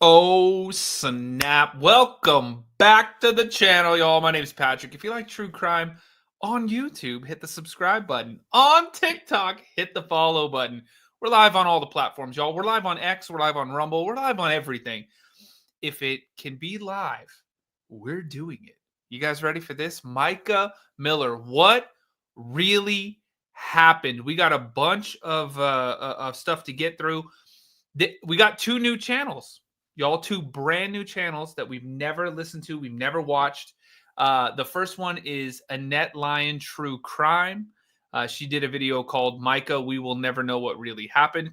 Oh, snap. Welcome back to the channel, y'all. My name is Patrick. If you like true crime on YouTube, hit the subscribe button. On TikTok, hit the follow button. We're live on all the platforms, y'all. We're live on X. We're live on Rumble. We're live on everything. If it can be live, we're doing it. You guys ready for this? Micah Miller. What really happened? We got a bunch of stuff to get through. We got two new channels. Y'all, two brand new channels that we've never listened to, we've never watched. The first one is Annette Lyon True Crime. She did a video called Micah, We Will Never Know What Really Happened, ?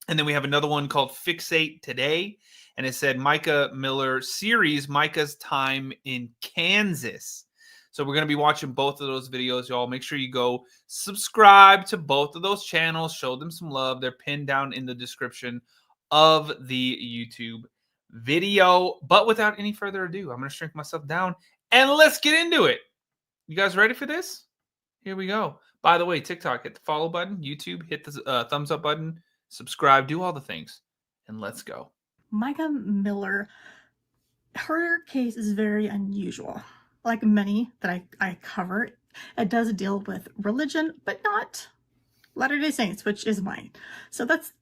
And then we have another one called Fixate Today. And it said Micah Miller series, Micah's Time in Kansas. So we're going to be watching both of those videos, y'all. Make sure you go subscribe to both of those channels. Show them some love. They're pinned down in the description of the YouTube video. But without any further ado, I'm going to shrink myself down and let's get into it. You guys ready for this? Here we go. By the way, TikTok, hit the follow button. YouTube, hit the thumbs up button. Subscribe, do all the things, and let's go. Micah Miller, her case is very unusual. Like many that I cover, it does deal with religion, but not Latter-day Saints, which is mine. So that's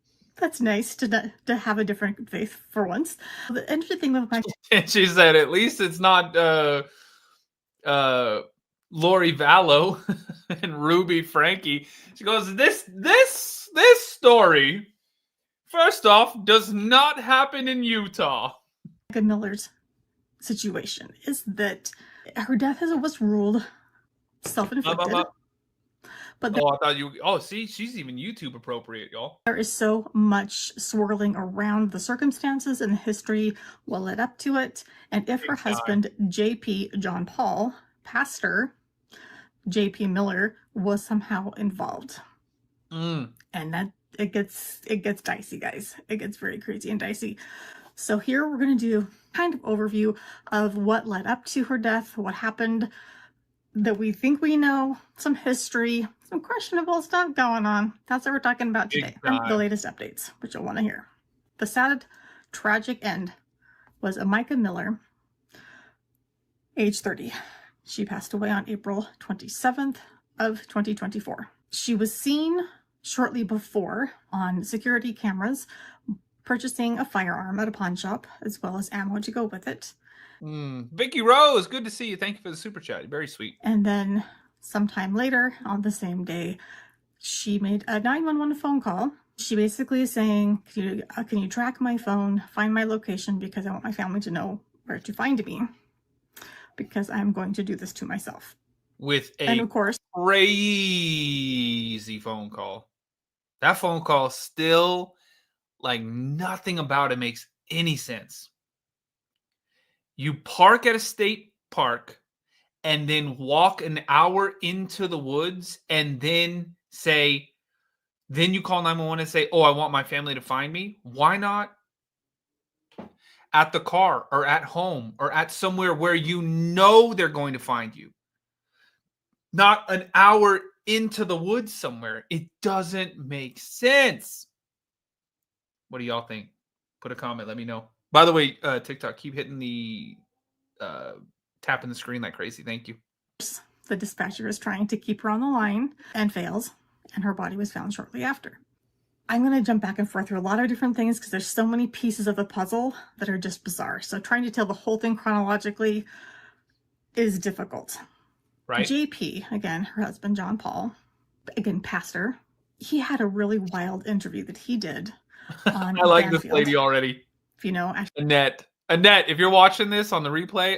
nice to have a different faith for once. The interesting thing with Micah, and she said, at least it's not Lori Vallow and Ruby Frankie. She goes, this story, first off, does not happen in Utah. Micah Miller's situation is that her death was ruled self-inflicted. But I thought you. Oh, see, she's even YouTube appropriate, y'all. There is so much swirling around the circumstances and the history what led up to it. And if her husband, J.P. John Paul, pastor J.P. Miller, was somehow involved. And that it gets dicey, guys. It gets very crazy and dicey. So here we're going to do kind of overview of what led up to her death, what happened that we think we know, some history, some questionable stuff going on. That's what we're talking about today. And the latest updates, which you'll want to hear. The sad, tragic end was Micah Miller, age 30. She passed away on April 27th of 2024. She was seen shortly before on security cameras purchasing a firearm at a pawn shop, as well as ammo to go with it. Vicky Rose, good to see you. Thank you for the super chat. Very sweet. And then sometime later on the same day, she made a 911 phone call. She basically is saying, can you track my phone, find my location, because I want my family to know where to find me, because I'm going to do this to myself. With a, and of course, crazy phone call. That phone call still, like, nothing about it makes any sense. You park at a state park and then walk an hour into the woods and then you call 911 and say, oh, I want my family to find me. Why not at the car or at home or at somewhere where you know they're going to find you? Not an hour into the woods somewhere. It doesn't make sense. What do y'all think? Put a comment. Let me know. By the way, TikTok, keep hitting the tapping the screen like crazy. Thank you. The dispatcher is trying to keep her on the line and fails, and her body was found shortly after. I'm going to jump back and forth through a lot of different things because there's so many pieces of the puzzle that are just bizarre. So trying to tell the whole thing chronologically is difficult. Right. JP, again, her husband, John Paul, again, pastor, he had a really wild interview that he did on I like Banfield. This lady already. If you know, Annette, if you're watching this on the replay,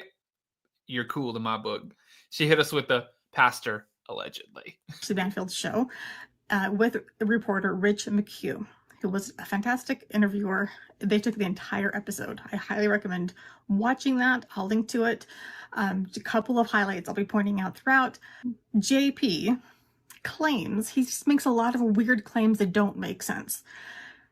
you're cool in my book. She hit us with the pastor, allegedly. The Banfield show with reporter Rich McHugh, who was a fantastic interviewer. They took the entire episode. I highly recommend watching that. I'll link to it. A couple of highlights I'll be pointing out throughout. JP claims, he just makes a lot of weird claims that don't make sense.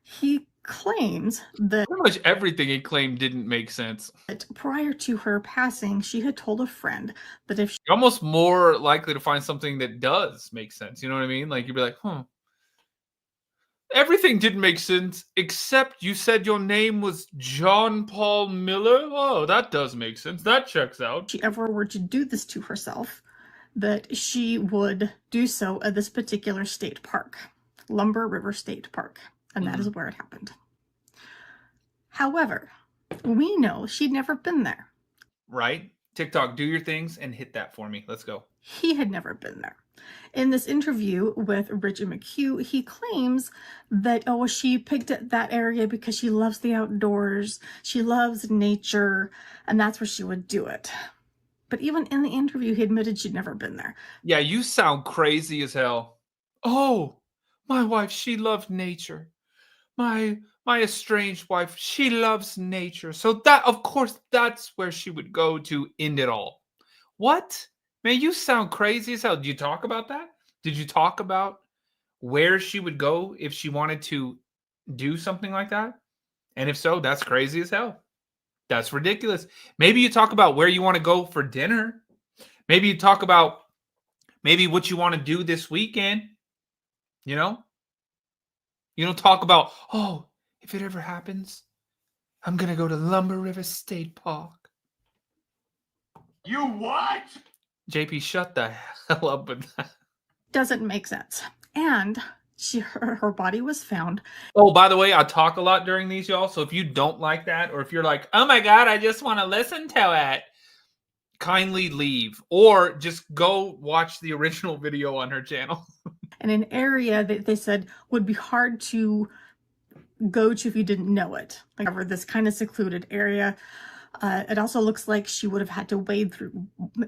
He claims that pretty much everything he claimed didn't make sense. Prior to her passing, she had told a friend that if you're almost more likely to find something that does make sense. You know what I mean? Like you'd be like, Everything didn't make sense, except you said your name was John Paul Miller. Oh, that does make sense. That checks out. If she ever were to do this to herself, that she would do so at this particular state park, Lumber River State Park, and that is where it happened. However, we know she'd never been there. Right? TikTok, do your things and hit that for me. Let's go. He had never been there. In this interview with Richard McHugh, he claims that, oh, she picked that area because she loves the outdoors, she loves nature, and that's where she would do it. But even in the interview, he admitted she'd never been there. Yeah, you sound crazy as hell. Oh, my wife, she loved nature. My estranged wife, she loves nature. So that, of course, that's where she would go to end it all. What? Man, you sound crazy as hell. Did you talk about that? Did you talk about where she would go if she wanted to do something like that? And if so, that's crazy as hell. That's ridiculous. Maybe you talk about where you want to go for dinner. Maybe you talk about maybe what you want to do this weekend. You know? You don't talk about, oh, if it ever happens, I'm going to go to Lumber River State Park. You what? JP, shut the hell up with that. Doesn't make sense. And her body was found. Oh, by the way, I talk a lot during these, y'all. So if you don't like that, or if you're like, oh my God, I just want to listen to it, kindly leave. Or just go watch the original video on her channel. In an area that they said would be hard to go to if you didn't know it. Like over this kind of secluded area. It also looks like she would have had to wade through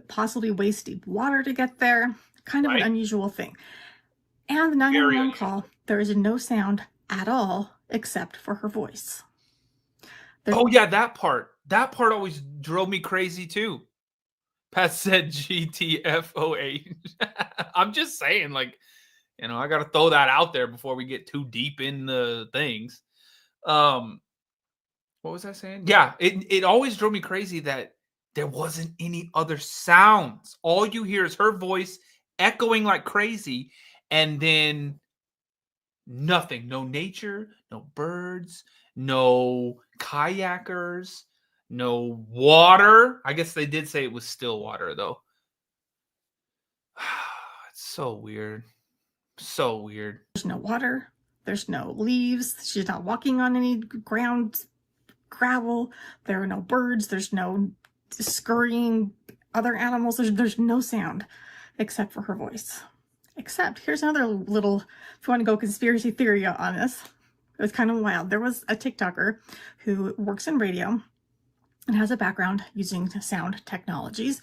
possibly waist deep water to get there. Kind of an unusual thing. And the 911 call, there is no sound at all except for her voice. Oh yeah, that part. That part always drove me crazy too. Pat said GTFOA. I'm just saying, like, you know, I got to throw that out there before we get too deep in the things. What was I saying? Yeah, it always drove me crazy that there wasn't any other sounds. All you hear is her voice echoing like crazy, and then nothing. No nature, no birds, no kayakers, no water. I guess they did say it was still water, though. It's so weird. So weird. There's no water. There's no leaves. She's not walking on any ground, gravel. There are no birds. There's no scurrying other animals. There's no sound except for her voice. Except, here's another little, if you want to go conspiracy theory on this, it was kind of wild. There was a TikToker who works in radio and has a background using sound technologies,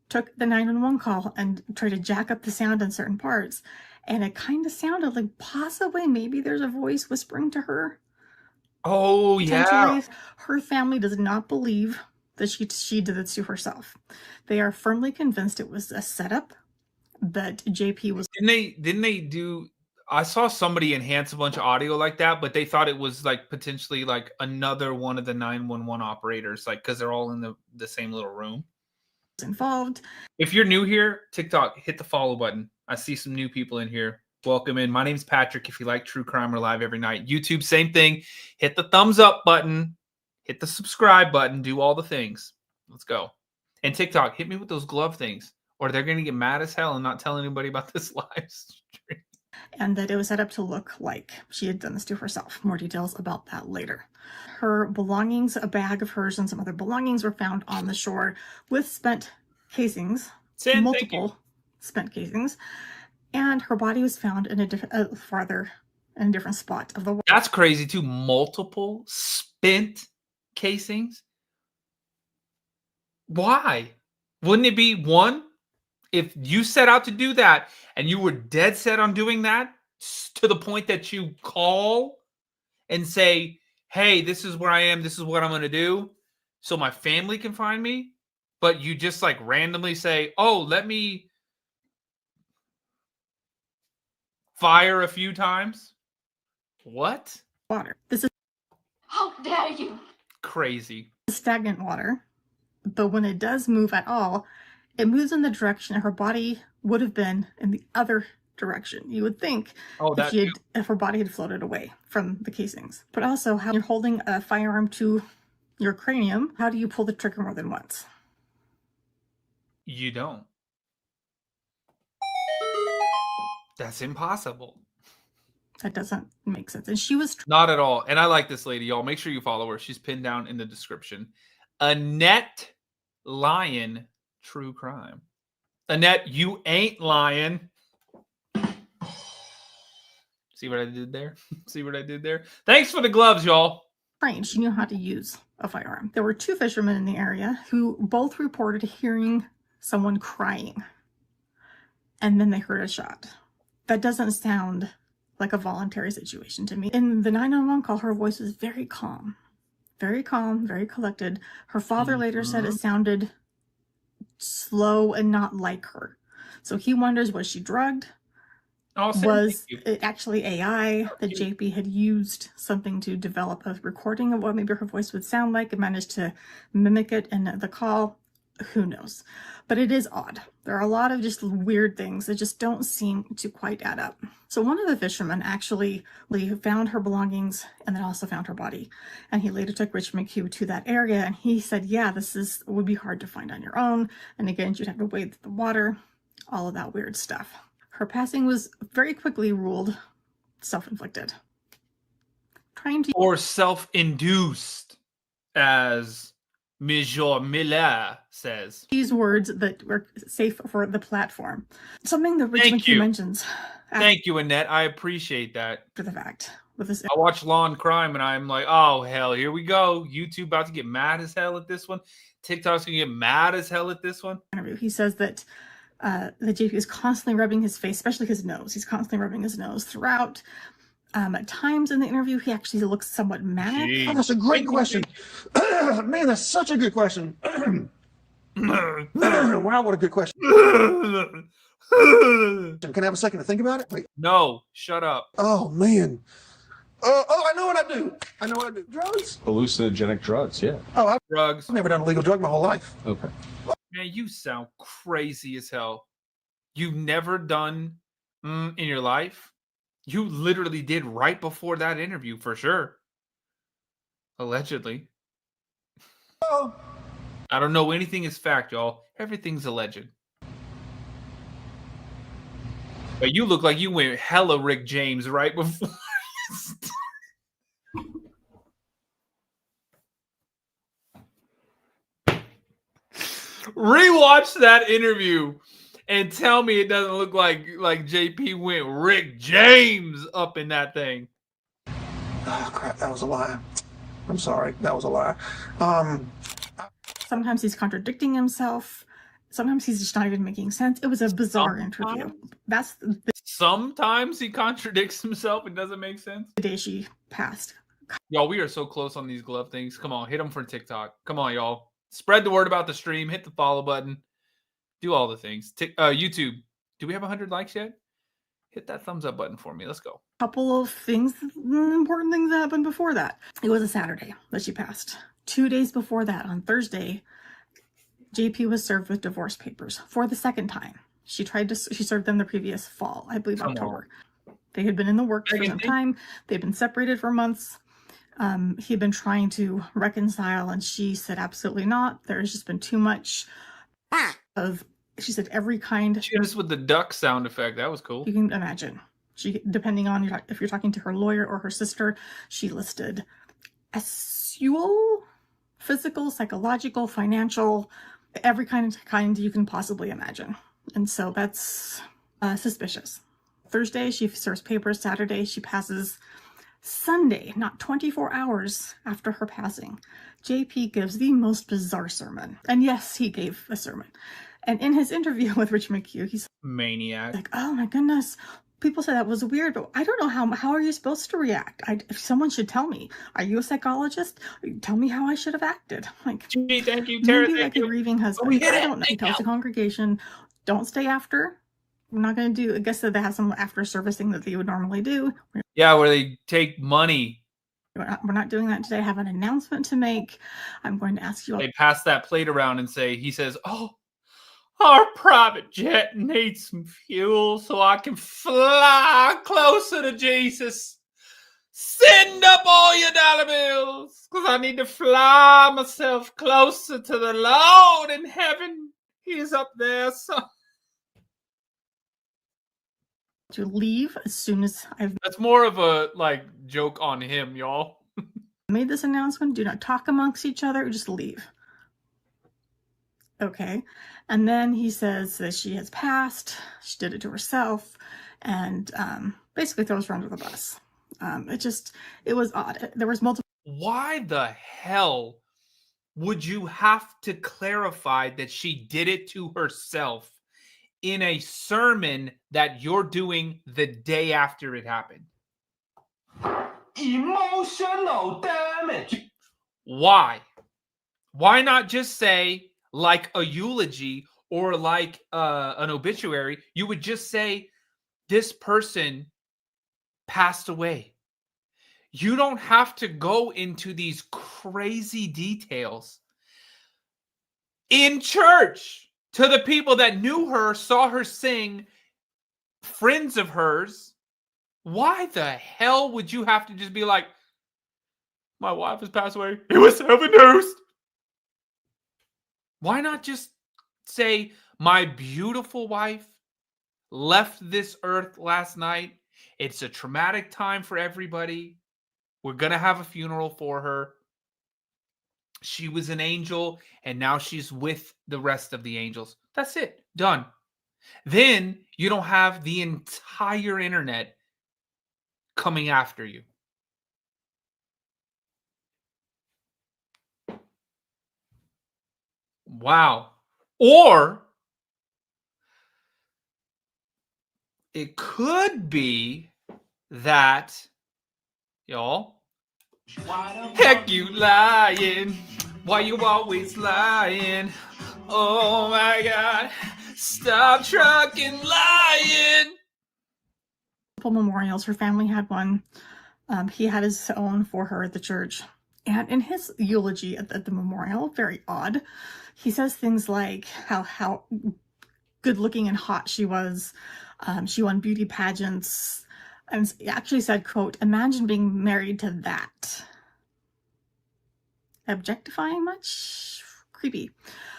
took the 911 call and tried to jack up the sound in certain parts. And it kind of sounded like possibly maybe there's a voice whispering to her. Oh, yeah. Her family does not believe that she did this to herself. They are firmly convinced it was a setup, that JP was... Didn't they do... I saw somebody enhance a bunch of audio like that, but they thought it was like potentially like another one of the 911 operators, like because they're all in the same little room. Involved. If you're new here, TikTok, hit the follow button. I see some new people in here. Welcome in. My name's Patrick. If you like true crime, we're live every night. YouTube, same thing. Hit the thumbs up button. Hit the subscribe button. Do all the things. Let's go. And TikTok, hit me with those glove things, or they're going to get mad as hell and not tell anybody about this live stream. And that it was set up to look like she had done this to herself. More details about that later. Her belongings, a bag of hers and some other belongings were found on the shore with spent casings, multiple spent casings, and her body was found in a different, farther in a different spot of the water. That's crazy too. Multiple spent casings. Why? Wouldn't it be one? If you set out to do that and you were dead set on doing that to the point that you call and say, hey, this is where I am, this is what I'm going to do, so my family can find me, but you just like randomly say, oh, let me fire a few times. What? Water. This is... How dare you? Crazy. Stagnant water. But when it does move at all, it moves in the direction her body would have been in the other direction. You would think Oh, that too. if her body had floated away from the casings. But also, how you're holding a firearm to your cranium, how do you pull the trigger more than once? You don't. That's impossible. That doesn't make sense. And she was Not at all. And I like this lady, y'all. Make sure you follow her. She's pinned down in the description. Annette Lyon True Crime. Annette, you ain't lying. See what I did there? See what I did there? Thanks for the gloves, y'all. trained. She knew how to use a firearm. There were 2 fishermen in the area who both reported hearing someone crying. And then they heard a shot. That doesn't sound like a voluntary situation to me. In the 911 call, her voice was very calm, very collected. Her father later said it sounded slow and not like her. So he wonders, was she drugged? Was it actually AI that JP had used something to develop a recording of what maybe her voice would sound like and managed to mimic it in the call? Who knows? But it is odd. There are a lot of just weird things that just don't seem to quite add up. So one of the fishermen actually found her belongings and then also found her body. And he later took Rich McHugh to that area and he said, yeah, this would be hard to find on your own. And again, you'd have to wade through the water, all of that weird stuff. Her passing was very quickly ruled self-inflicted. Or self-induced, as Major Miller says. These words that were safe for the platform. Something that Rich McHugh mentions. Thank you, Annette. I appreciate that. For the fact. With this, I watch Law and Crime and I'm like, oh, hell, here we go. YouTube about to get mad as hell at this one. TikTok's going to get mad as hell at this one. He says that the JP is constantly rubbing his face, especially his nose. He's constantly rubbing his nose throughout. At times in the interview, he actually looks somewhat manic. Oh, that's a great question. Man, that's such a good question. Wow, what a good question. Can I have a second to think about it? Wait. No, shut up. Oh, man. Oh, I know what I do. I know what I do. Drugs? Hallucinogenic drugs, yeah. Oh, Drugs. I've never done a legal drug my whole life. Okay. Man, you sound crazy as hell. You've never done in your life? You literally did right before that interview, for sure. Allegedly. Oh. I don't know anything is fact, y'all. Everything's alleged. But you look like you went hella Rick James right before. Rewatch that interview and tell me it doesn't look like JP went Rick James up in that thing. Oh, crap. That was a lie. I'm sorry. That was a lie. Sometimes he's contradicting himself. Sometimes he's just not even making sense. It was a bizarre interview. That's Sometimes he contradicts himself and doesn't make sense. The day she passed. Y'all, we are so close on these glove things. Come on, hit them for TikTok. Come on, y'all. Spread the word about the stream. Hit the follow button. Do all the things. YouTube, do we have 100 likes yet? Hit that thumbs up button for me. Let's go. Couple of things, important things that happened before that. It was a Saturday that she passed. 2 days before that, on Thursday, JP was served with divorce papers for the second time. She served them the previous fall, I believe October. They had been in the works for some time. They'd been separated for months. He'd been trying to reconcile, and she said absolutely not. There's just been too much of, she said, every kind. She was with the duck sound effect. That was cool. You can imagine. She, depending on if you're talking to her lawyer or her sister, she listed sexual, physical, psychological, financial, every kind you can possibly imagine. And so that's suspicious. Thursday, she serves papers. Saturday, she passes. Sunday, not 24 hours after her passing, JP gives the most bizarre sermon. And yes, he gave a sermon. And in his interview with Rich McHugh, he's maniac. Like, oh my goodness. People say that was weird, but I don't know how are you supposed to react? If someone should tell me, are you a psychologist? Tell me how I should have acted. Like, gee, thank you, Tara. Maybe like a grieving husband. I don't know. He tells the congregation, don't stay after. We're not going to do, I guess that they have some after servicing that they would normally do. Yeah, where they take money. We're not doing that today. I have an announcement to make. I'm going to ask you all. They pass that plate around and say, he says, oh, Our private jet needs some fuel so I can fly closer to Jesus. Send up all your dollar bills, because I need to fly myself closer to the Lord in heaven. He's up there, so to leave as soon as I've that's more of a like joke on him, y'all. made this announcement. Do not talk amongst each other, just leave. Okay. And then he says that she has passed, she did it to herself, and basically throws her under the bus. It was odd. There was multiple. Why the hell would you have to clarify that she did it to herself in a sermon that you're doing the day after it happened? Emotional damage. Why? Why not just say, like a eulogy or like an obituary, you would just say, this person passed away. You don't have to go into these crazy details. In church, to the people that knew her, saw her sing, friends of hers, why the hell would you have to just be like, my wife has passed away, it was heaven-induced? Why not just say, my beautiful wife left this earth last night. It's a traumatic time for everybody. We're going to have a funeral for her. She was an angel, and now she's with the rest of the angels. That's it. Done. Then you don't have the entire internet coming after you. Wow. Or it could be that, y'all, heck you lying. Why you always lying? Oh my God. Stop trucking lying. Memorials. Her family had one. He had his own for her at the church. And in his eulogy at the memorial, very odd, he says things like how good looking and hot she was. She won beauty pageants. And he actually said, quote, imagine being married to that. Objectifying much? Creepy.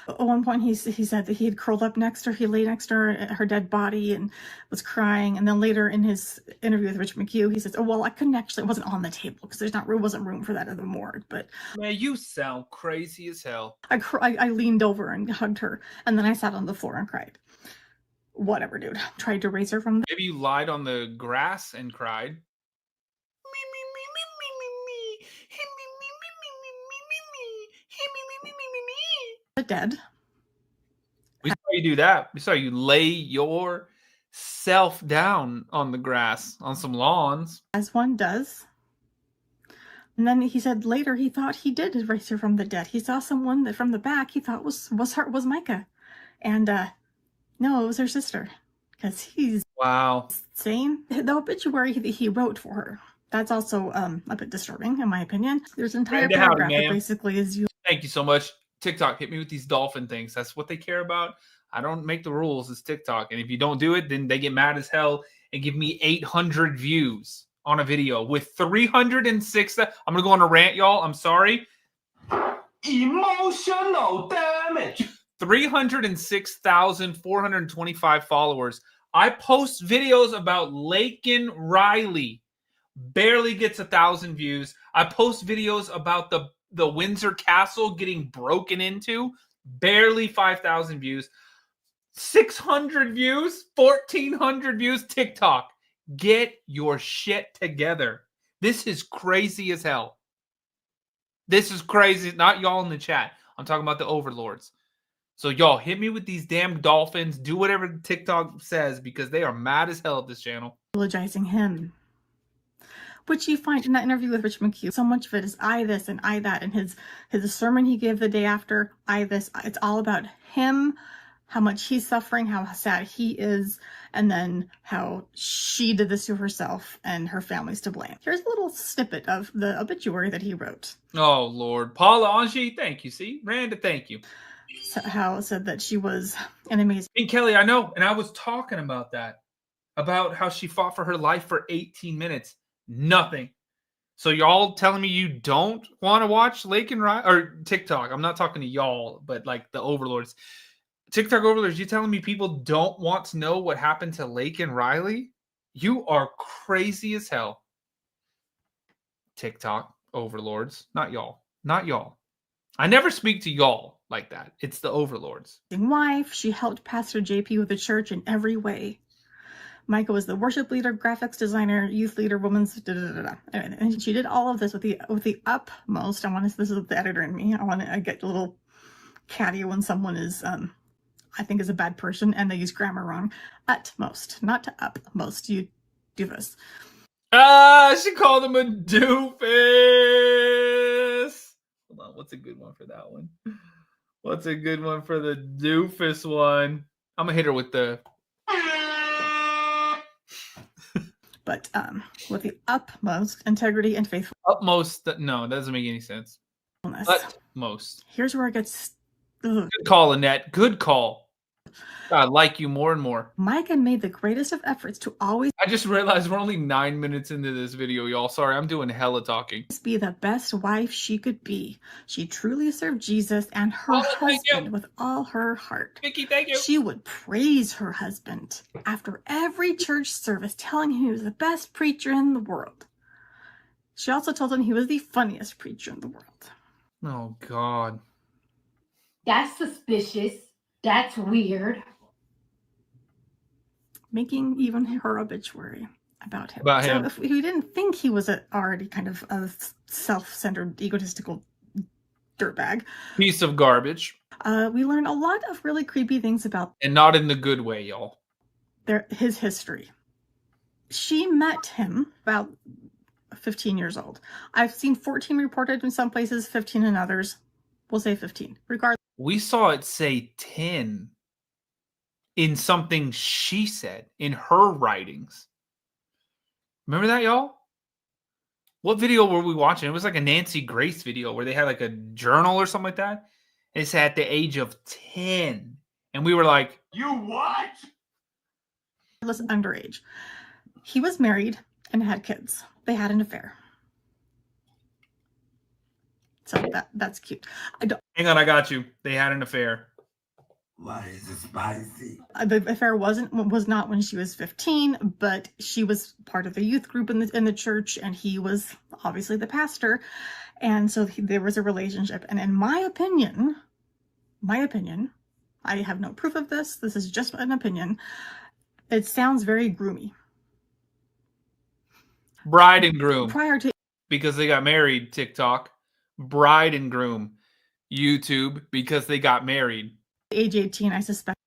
At one point he said that he had curled up next to her, he lay next to her dead body and was crying. And then later in his interview with Rich McHugh, he says, oh, well, I couldn't actually, it wasn't on the table because wasn't room for that at the morgue. But man, you sound crazy as hell. I leaned over and hugged her, and then I sat on the floor and cried. Whatever, dude. Tried to raise her from Maybe you lied on the grass and cried. the dead. We saw you do that. We saw you lay yourself down on the grass on some lawns. As one does. And then he said later he thought he did raise her from the dead. He saw someone that from the back he thought was Micah. And no, it was her sister. Because he's wow. insane. The obituary that he wrote for her. That's also a bit disturbing, in my opinion. There's an entire paragraph that basically is you. Thank you so much. TikTok, hit me with these dolphin things. That's what they care about. I don't make the rules. It's TikTok. And if you don't do it, then they get mad as hell and give me 800 views on a video with 306. I'm going to go on a rant, y'all. I'm sorry. Emotional damage. 306,425 followers. I post videos about Laken Riley. Barely gets 1,000 views. I post videos about the Windsor Castle getting broken into. Barely 5,000 views. 600 views. 1,400 views. TikTok. Get your shit together. This is crazy as hell. This is crazy. Not y'all in the chat. I'm talking about the overlords. So y'all hit me with these damn dolphins. Do whatever TikTok says because they are mad as hell at this channel. Apologizing him. Which you find in that interview with Rich McHugh. So much of it is I this and I that. And his sermon he gave the day after, I this. It's all about him, how much he's suffering, how sad he is, and then how she did this to herself and her family's to blame. Here's a little snippet of the obituary that he wrote. Oh, Lord. Paula Angie, thank you. See? Randa, thank you. how said that she was an amazing. And Kelly, I know, and I was talking about that, about how she fought for her life for 18 minutes. Nothing. So y'all telling me you don't want to watch Lake and Riley or TikTok? I'm not talking to y'all, but like the overlords, TikTok overlords. You telling me people don't want to know what happened to Lake and Riley? You are crazy as hell. TikTok overlords, not y'all, not y'all. I never speak to y'all like that. It's the overlords. Wife. She helped Pastor JP with the church in every way. Micah was the worship leader, graphics designer, youth leader, women's and she did all of this with the utmost. This is the editor in me. I get a little catty when someone is I think is a bad person and they use grammar wrong. Utmost, not to upmost. You do this. She called him a doofus. Hold on, what's a good one for that one? What's a good one for the doofus one? I'm gonna hit her with the. But with the utmost integrity and faithfulness. Utmost, no, that doesn't make any sense. Utmost. Here's where it gets. Good call, Annette. Good call. I like you more and more. Micah made the greatest of efforts to always. I just realized we're only 9 minutes into this video, y'all. Sorry, I'm doing hella talking. Be the best wife she could be. She truly served Jesus and her husband with all her heart. Vicky, thank you. She would praise her husband after every church service, telling him he was the best preacher in the world. She also told him he was the funniest preacher in the world. Oh, God. That's suspicious. That's weird. Making even her obituary about him. About him. If we didn't think he was already kind of a self-centered, egotistical dirtbag. Piece of garbage. We learned a lot of really creepy things about. And not in the good way, y'all. His history. She met him about 15 years old. I've seen 14 reported in some places, 15 in others. We'll say 15. Regardless. We saw it say 10 in something she said in her writings. Remember that, y'all? What video were we watching? It was like a Nancy Grace video where they had like a journal or something like that. And it said at the age of 10. And we were like, You what? Underage. He was married and had kids. They had an affair. So that's cute. hang on, I got you. They had an affair. Why is it spicy? The affair was not when she was 15, but she was part of the youth group in the church, and he was obviously the pastor, and so there was a relationship. And in my opinion, I have no proof of this. This is just an opinion. It sounds very groomy. Bride and groom. Prior to because they got married, TikTok. Bride and groom, YouTube, because they got married. age 18, I suspect.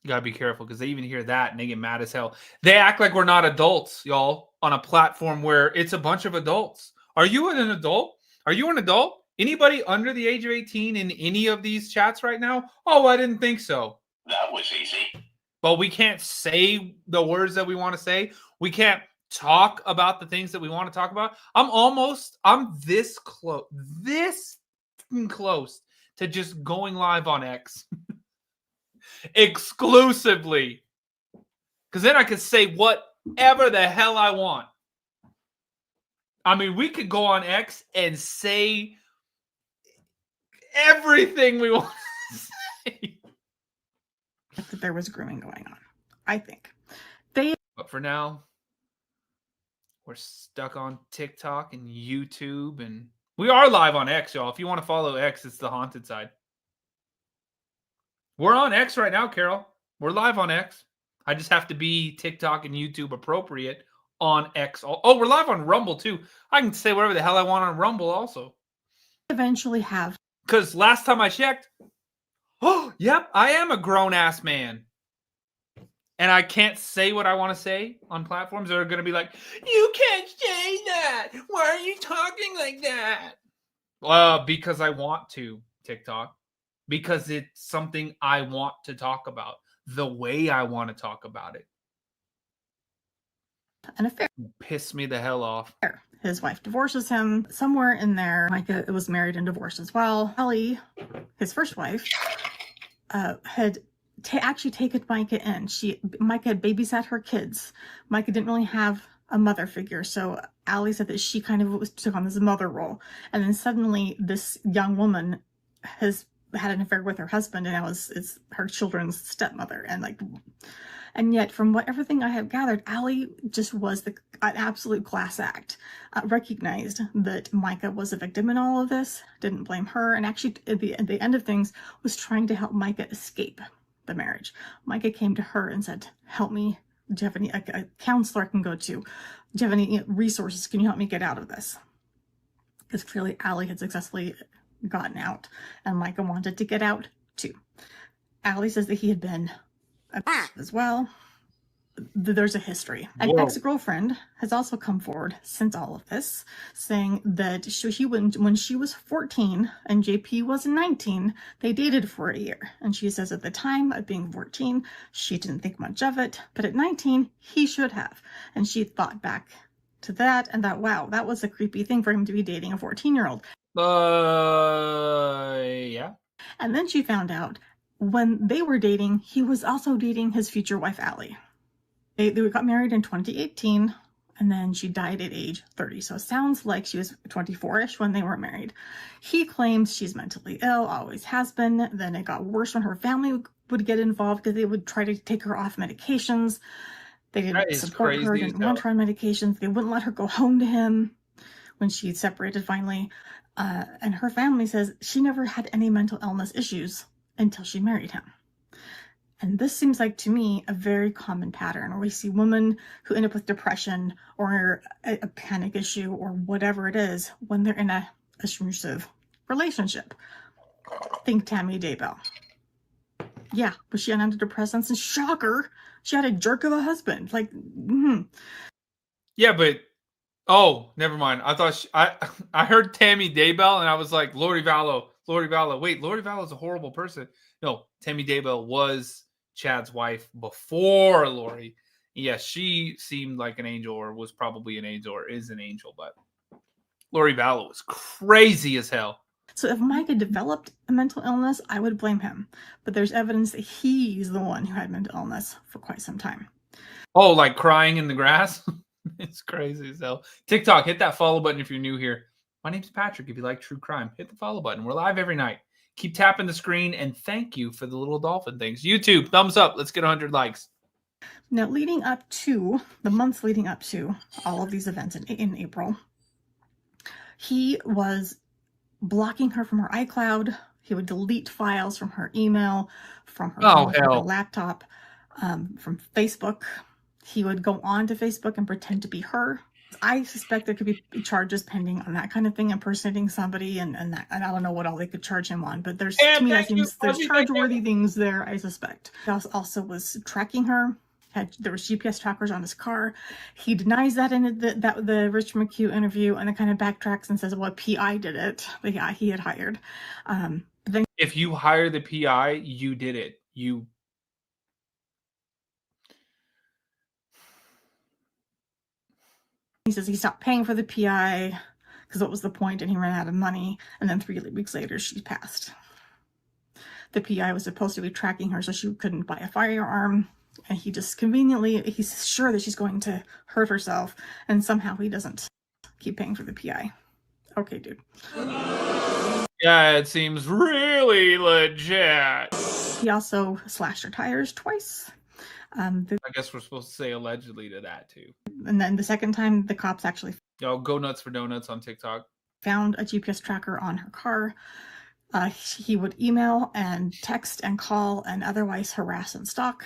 You gotta be careful because they even hear that and they get mad as hell. They act like we're not adults, y'all, on a platform where it's a bunch of adults. Are you an adult? Are you an adult? Anybody under the age of 18 in any of these chats right now? Oh, I didn't think so. That was easy. But we can't say the words that we want to say. We can't talk about the things that we want to talk about. I'm this close to just going live on X exclusively, because then I could say whatever the hell I want. I mean, we could go on X and say everything we want to say. That there was grooming going on. I think. But for now, we're stuck on TikTok and YouTube, and we are live on X, y'all. If you want to follow X, it's the haunted side. We're on X right now, Carol. We're live on X. I just have to be TikTok and YouTube appropriate on X. Oh, we're live on Rumble, too. I can say whatever the hell I want on Rumble also. Eventually have. Because last time I checked, oh, yep, I am a grown-ass man. And I can't say what I want to say on platforms that are going to be like, you can't say that. Why are you talking like that? Well, because I want to, TikTok. Because it's something I want to talk about. The way I want to talk about it. An affair. Piss me the hell off. His wife divorces him. Somewhere in there, Micah was married and divorced as well. Ellie, his first wife, had actually taken Micah in. Micah had babysat her kids. Micah didn't really have a mother figure, so Allie said that she kind of took on this mother role. And then suddenly this young woman has had an affair with her husband, and now is her children's stepmother. And yet, from everything I have gathered, Allie just was an absolute class act. Recognized that Micah was a victim in all of this, didn't blame her, and actually, at the end of things, was trying to help Micah escape the marriage. Micah came to her and said, "Help me. Do you have any a counselor I can go to? Do you have any resources? Can you help me get out of this?" Because clearly, Allie had successfully gotten out, and Micah wanted to get out too. Allie says that he had been as well. There's a history. An ex-girlfriend has also come forward since all of this, saying that when she was 14 and JP was 19, they dated for a year. And she says at the time of being 14, she didn't think much of it, but at 19, he should have. And she thought back to that and thought, wow, that was a creepy thing for him to be dating a 14-year-old. Yeah. And then she found out when they were dating, he was also dating his future wife, Allie. They got married in 2018, and then she died at age 30. So it sounds like she was 24-ish when they were married. He claims she's mentally ill, always has been. Then it got worse when her family would get involved because they would try to take her off medications. They didn't support her, didn't want her on medications. They wouldn't let her go home to him when she separated finally. And her family says she never had any mental illness issues until she married him. And this seems like, to me, a very common pattern where we see women who end up with depression or a panic issue or whatever it is when they're in a abusive relationship. Think Tammy Daybell. Yeah, was she on antidepressants? And shocker, she had a jerk of a husband. Yeah, but never mind. I thought I heard Tammy Daybell and I was like, Lori Vallow. Wait, Lori Vallow is a horrible person. No, Tammy Daybell was Chad's wife before Lori. Yes, she seemed like an angel, or was probably an angel, or is an angel, but Lori Vallow was crazy as hell. So if Micah developed a mental illness, I would blame him. But there's evidence that he's the one who had mental illness for quite some time. Oh, like crying in the grass? It's crazy as hell. TikTok, hit that follow button if you're new here. My name's Patrick. If you like true crime, hit the follow button. We're live every night. Keep tapping the screen, and thank you for the little dolphin things. YouTube, thumbs up. Let's get 100 likes. Now, leading up to the months leading up to all of these events in April, he was blocking her from her iCloud. He would delete files from her email, from her laptop, from Facebook. He would go on to Facebook and pretend to be her. I suspect there could be charges pending on that kind of thing, impersonating somebody, and I don't know what all they could charge him on, but there's charge-worthy things there, I suspect. He also was tracking her. There was GPS trackers on his car. He denies that in the Rich McHugh interview, and then kind of backtracks and says, well, PI did it. But yeah, he had hired. Then if you hire the PI, you did it. He says he stopped paying for the PI because what was the point, and he ran out of money. And then 3 weeks later, she passed. The PI was supposed to be tracking her so she couldn't buy a firearm. And he just he's sure that she's going to hurt herself. And somehow he doesn't keep paying for the PI. Okay, dude. Yeah, it seems really legit. He also slashed her tires twice. I guess we're supposed to say allegedly to that too. And then the second time, the cops actually go nuts for donuts on TikTok. Found a GPS tracker on her car. He would email and text and call and otherwise harass and stalk.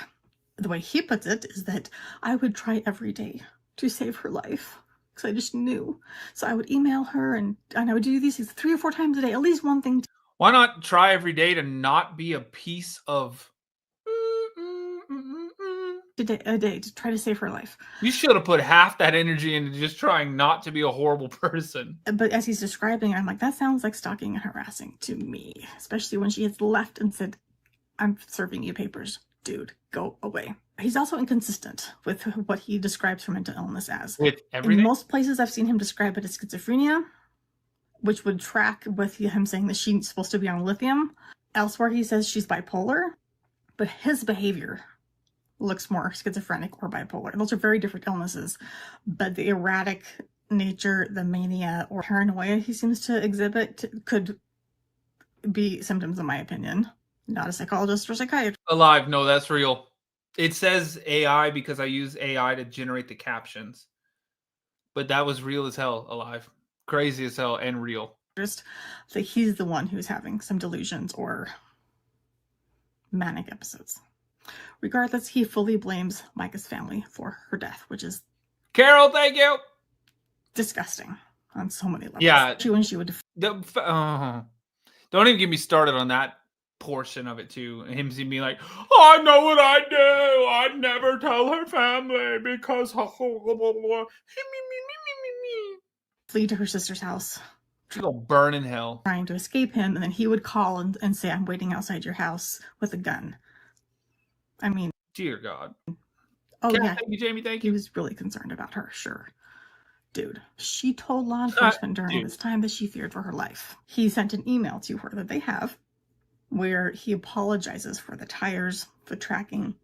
The way he puts it is that I would try every day to save her life because I just knew. So I would email her and I would do these 3 or 4 times a day, at least one thing. Why not try every day to not be a piece of a day to try to save her life? You should have put half that energy into just trying not to be a horrible person. But as he's describing it, I'm like, that sounds like stalking and harassing to me, especially when she has left and said, I'm serving you papers. Dude, go away. He's also inconsistent with what he describes her mental illness as. With everything? In most places I've seen him describe it as schizophrenia, which would track with him saying that she's supposed to be on lithium. Elsewhere, he says she's bipolar, but his behavior looks more schizophrenic or bipolar. Those are very different illnesses, but the erratic nature, the mania or paranoia he seems to exhibit could be symptoms, in my opinion. Not a psychologist or psychiatrist. Alive. No, that's real. It says AI because I use AI to generate the captions. But that was real as hell, Alive. Crazy as hell and real. That he's the one who's having some delusions or manic episodes. Regardless, he fully blames Micah's family for her death, which is Carol, thank you. disgusting on so many levels. Yeah. When she would Don't even get me started on that portion of it too. Him being like, I know what I do. I'd never tell her family because flee to her sister's house, she's gonna burn in hell. trying to escape him, and then he would call and say, I'm waiting outside your house with a gun. I mean, Dear God. oh Kat, yeah, thank you, Jamie. Thank he you. was really concerned about her, sure. Dude, she told law enforcement during this time that she feared for her life. He sent an email to her that they have where he apologizes for the tires, for tracking,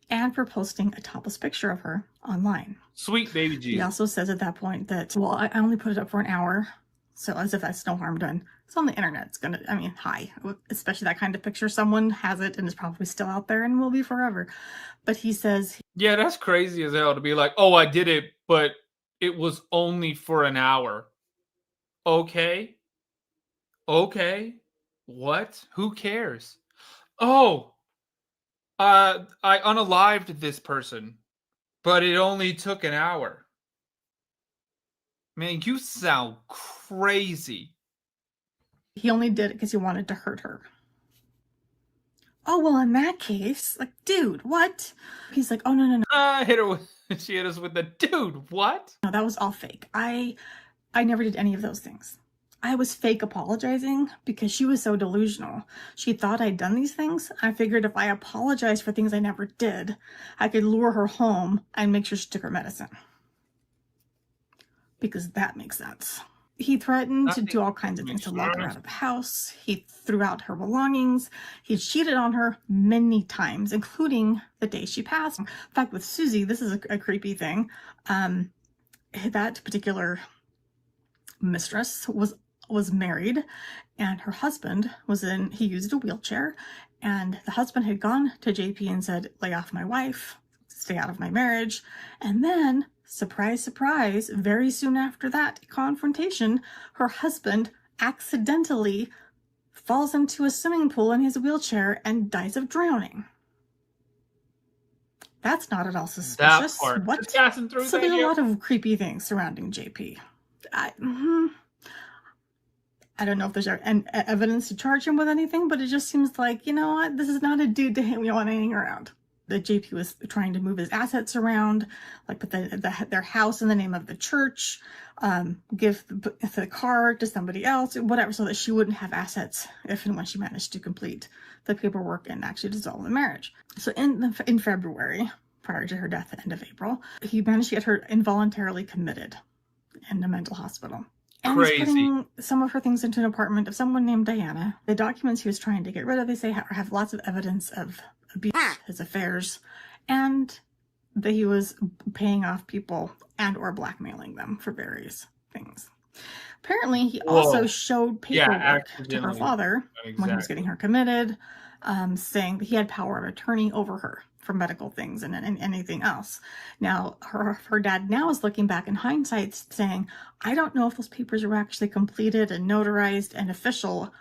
and for posting a topless picture of her online. Sweet baby Jesus. He also says at that point that, well, I only put it up for an hour, so as if that's no harm done. It's on the internet. It's gonna, I mean, hi. Especially that kind of picture. Someone has it and is probably still out there and will be forever. But he says... Yeah, that's crazy as hell to be like, oh, I did it, but it was only for an hour. Okay. Okay. What? Who cares? Oh, I unalived this person, but it only took an hour. Man, you sound crazy. He only did it because he wanted to hurt her. Oh, well, in that case, like, dude, what? He's like, oh, no. Hit her with, she hit us with the dude, what? No, that was all fake. I never did any of those things. I was fake apologizing because she was so delusional. She thought I'd done these things. I figured if I apologized for things I never did, I could lure her home and make sure she took her medicine. Because that makes sense. He threatened to do all kinds of things, to lock her out of the house. He threw out her belongings. He cheated on her many times, including the day she passed. In fact, with Susie, this is a creepy thing. That particular mistress was married, and her husband he used a wheelchair, and the husband had gone to JP and said, lay off my wife, stay out of my marriage. And then, surprise, surprise, very soon after that confrontation, her husband accidentally falls into a swimming pool in his wheelchair and dies of drowning. That's not at all suspicious. That part. What? Just passing through. So there's a lot of creepy things surrounding JP. I don't know if there's evidence to charge him with anything, but it just seems like, you know what, this is not a dude to want to hang around. The JP was trying to move his assets around, like put their house in the name of the church, give the car to somebody else, whatever, so that she wouldn't have assets if and when she managed to complete the paperwork and actually dissolve the marriage. So in February, prior to her death at the end of April, he managed to get her involuntarily committed in a mental hospital. And he's putting some of her things into an apartment of someone named Diana. The documents he was trying to get rid of, they say, have lots of evidence of abuse, his affairs, and that he was paying off people and or blackmailing them for various things. Apparently, he also showed paperwork to her father when he was getting her committed, saying that he had power of attorney over her for medical things and anything else. Now, her dad now is looking back in hindsight saying, I don't know if those papers were actually completed and notarized and official.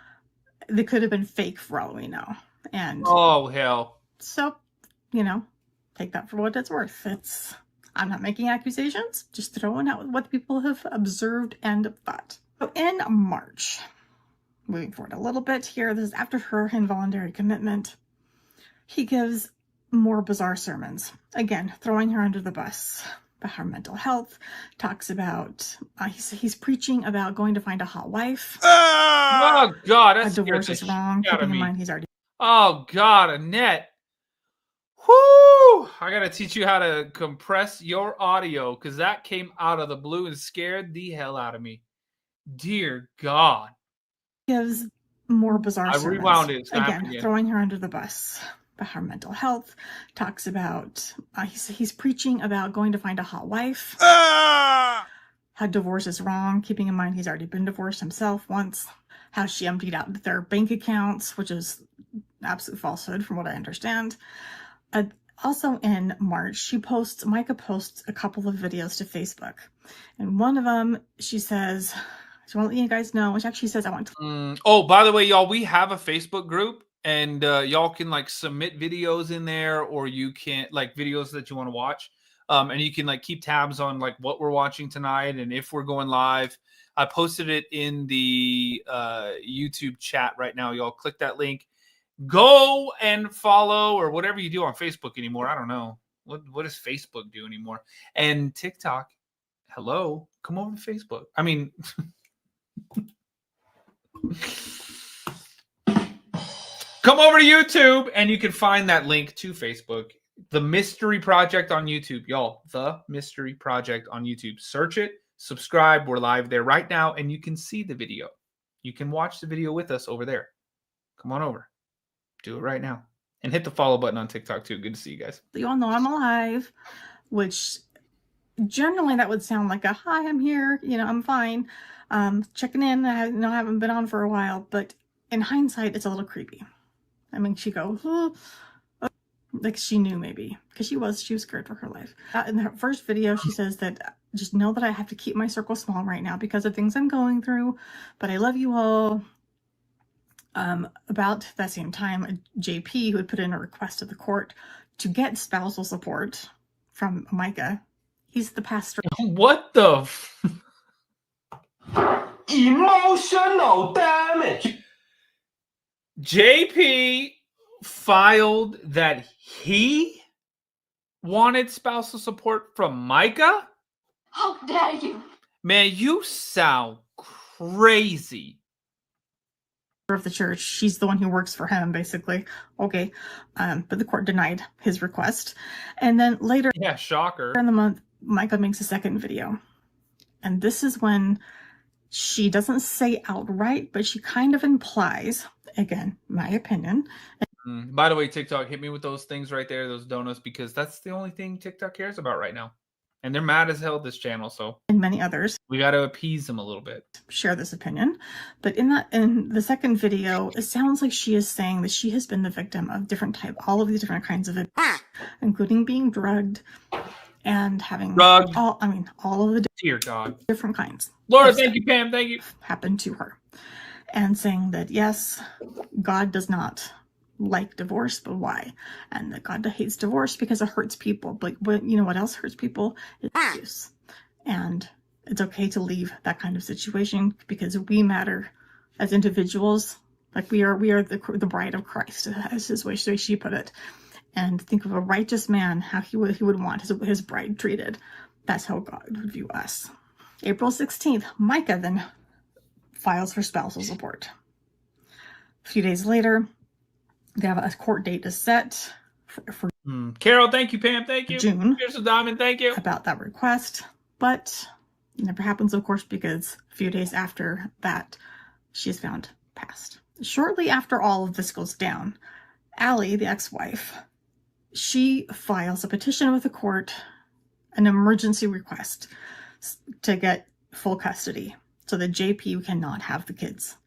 They could have been fake for all we know. And oh, hell. So, you know, take that for what it's worth. I'm not making accusations, just throwing out what people have observed and thought. So in March, moving forward a little bit here, this is after her involuntary commitment, he gives more bizarre sermons, again throwing her under the bus about her mental health. Talks about he's preaching about going to find a hot wife. Oh God, a divorce is wrong. Keeping in mind he's already. Oh God, Annette. Whoo! I gotta teach you how to compress your audio because that came out of the blue and scared the hell out of me. Dear God. Gives more bizarre I sermons. rewound it. It's Again, again. throwing her under the bus about her mental health. Talks about he's preaching about going to find a hot wife. How divorce is wrong, keeping in mind he's already been divorced himself once. How she emptied out their bank accounts, which is absolute falsehood from what I understand. Also in March, Micah posts a couple of videos to Facebook. And one of them, she says, I want to let you guys know, which actually says I want to. Oh, by the way, y'all, we have a Facebook group, and y'all can like submit videos in there, or you can like videos that you want to watch. And you can like keep tabs on like what we're watching tonight and if we're going live. I posted it in the YouTube chat right now. Y'all click that link. Go and follow, or whatever you do on Facebook anymore. I don't know. What does Facebook do anymore? And TikTok. Hello. Come over to Facebook. I mean, come over to YouTube and you can find that link to Facebook. The Mystery Project on YouTube. Y'all, The Mystery Project on YouTube. Search it. Subscribe. We're live there right now, and you can see the video. You can watch the video with us over there. Come on over. Do it right now. And hit the follow button on TikTok too. Good to see you guys. You all know I'm alive, which generally that would sound like a hi, I'm here, I'm fine. Checking in. I haven't been on for a while, but in hindsight, it's a little creepy. I mean, she goes, like she knew maybe, because she was scared for her life. In her first video, she says that just know that I have to keep my circle small right now because of things I'm going through, but I love you all. About that same time, JP, who had put in a request to the court to get spousal support from Micah, he's the pastor. What the? Emotional damage. JP filed that he wanted spousal support from Micah? How dare you? Man, you sound crazy. Of the church, she's the one who works for him, basically. Okay, but the court denied his request. And then later, Yeah, shocker. in the month, Micah makes a second video. And this is when she doesn't say outright, but she kind of implies, again, my opinion. By the way, TikTok, hit me with those things right there, those donuts, because that's the only thing TikTok cares about right now. And they're mad as hell at this channel, so. And many others. We got to appease them a little bit. Share this opinion. But in the second video, it sounds like she is saying that she has been the victim of all of these different kinds of abuse, including being drugged and having all of the Dear God. different kinds. Laura, thank you, Pam. Thank you. Happened to her. And saying that, yes, God does not like divorce, but why? And that God hates divorce because it hurts people. But you know what else hurts people? Is abuse. And it's okay to leave that kind of situation because we matter as individuals. Like we are the bride of Christ, as his way she put it. And think of a righteous man, how he would want his bride treated. That's how God would view us. April 16th, Micah then files for spousal support. A few days later, they have a court date is set for Carol, thank you, Pam. Thank you. June. Here's a diamond. Thank you. About that request, but it never happens, of course, because a few days after that, she's found passed. Shortly after all of this goes down, Allie, the ex-wife, she files a petition with the court, an emergency request to get full custody so that JP cannot have the kids.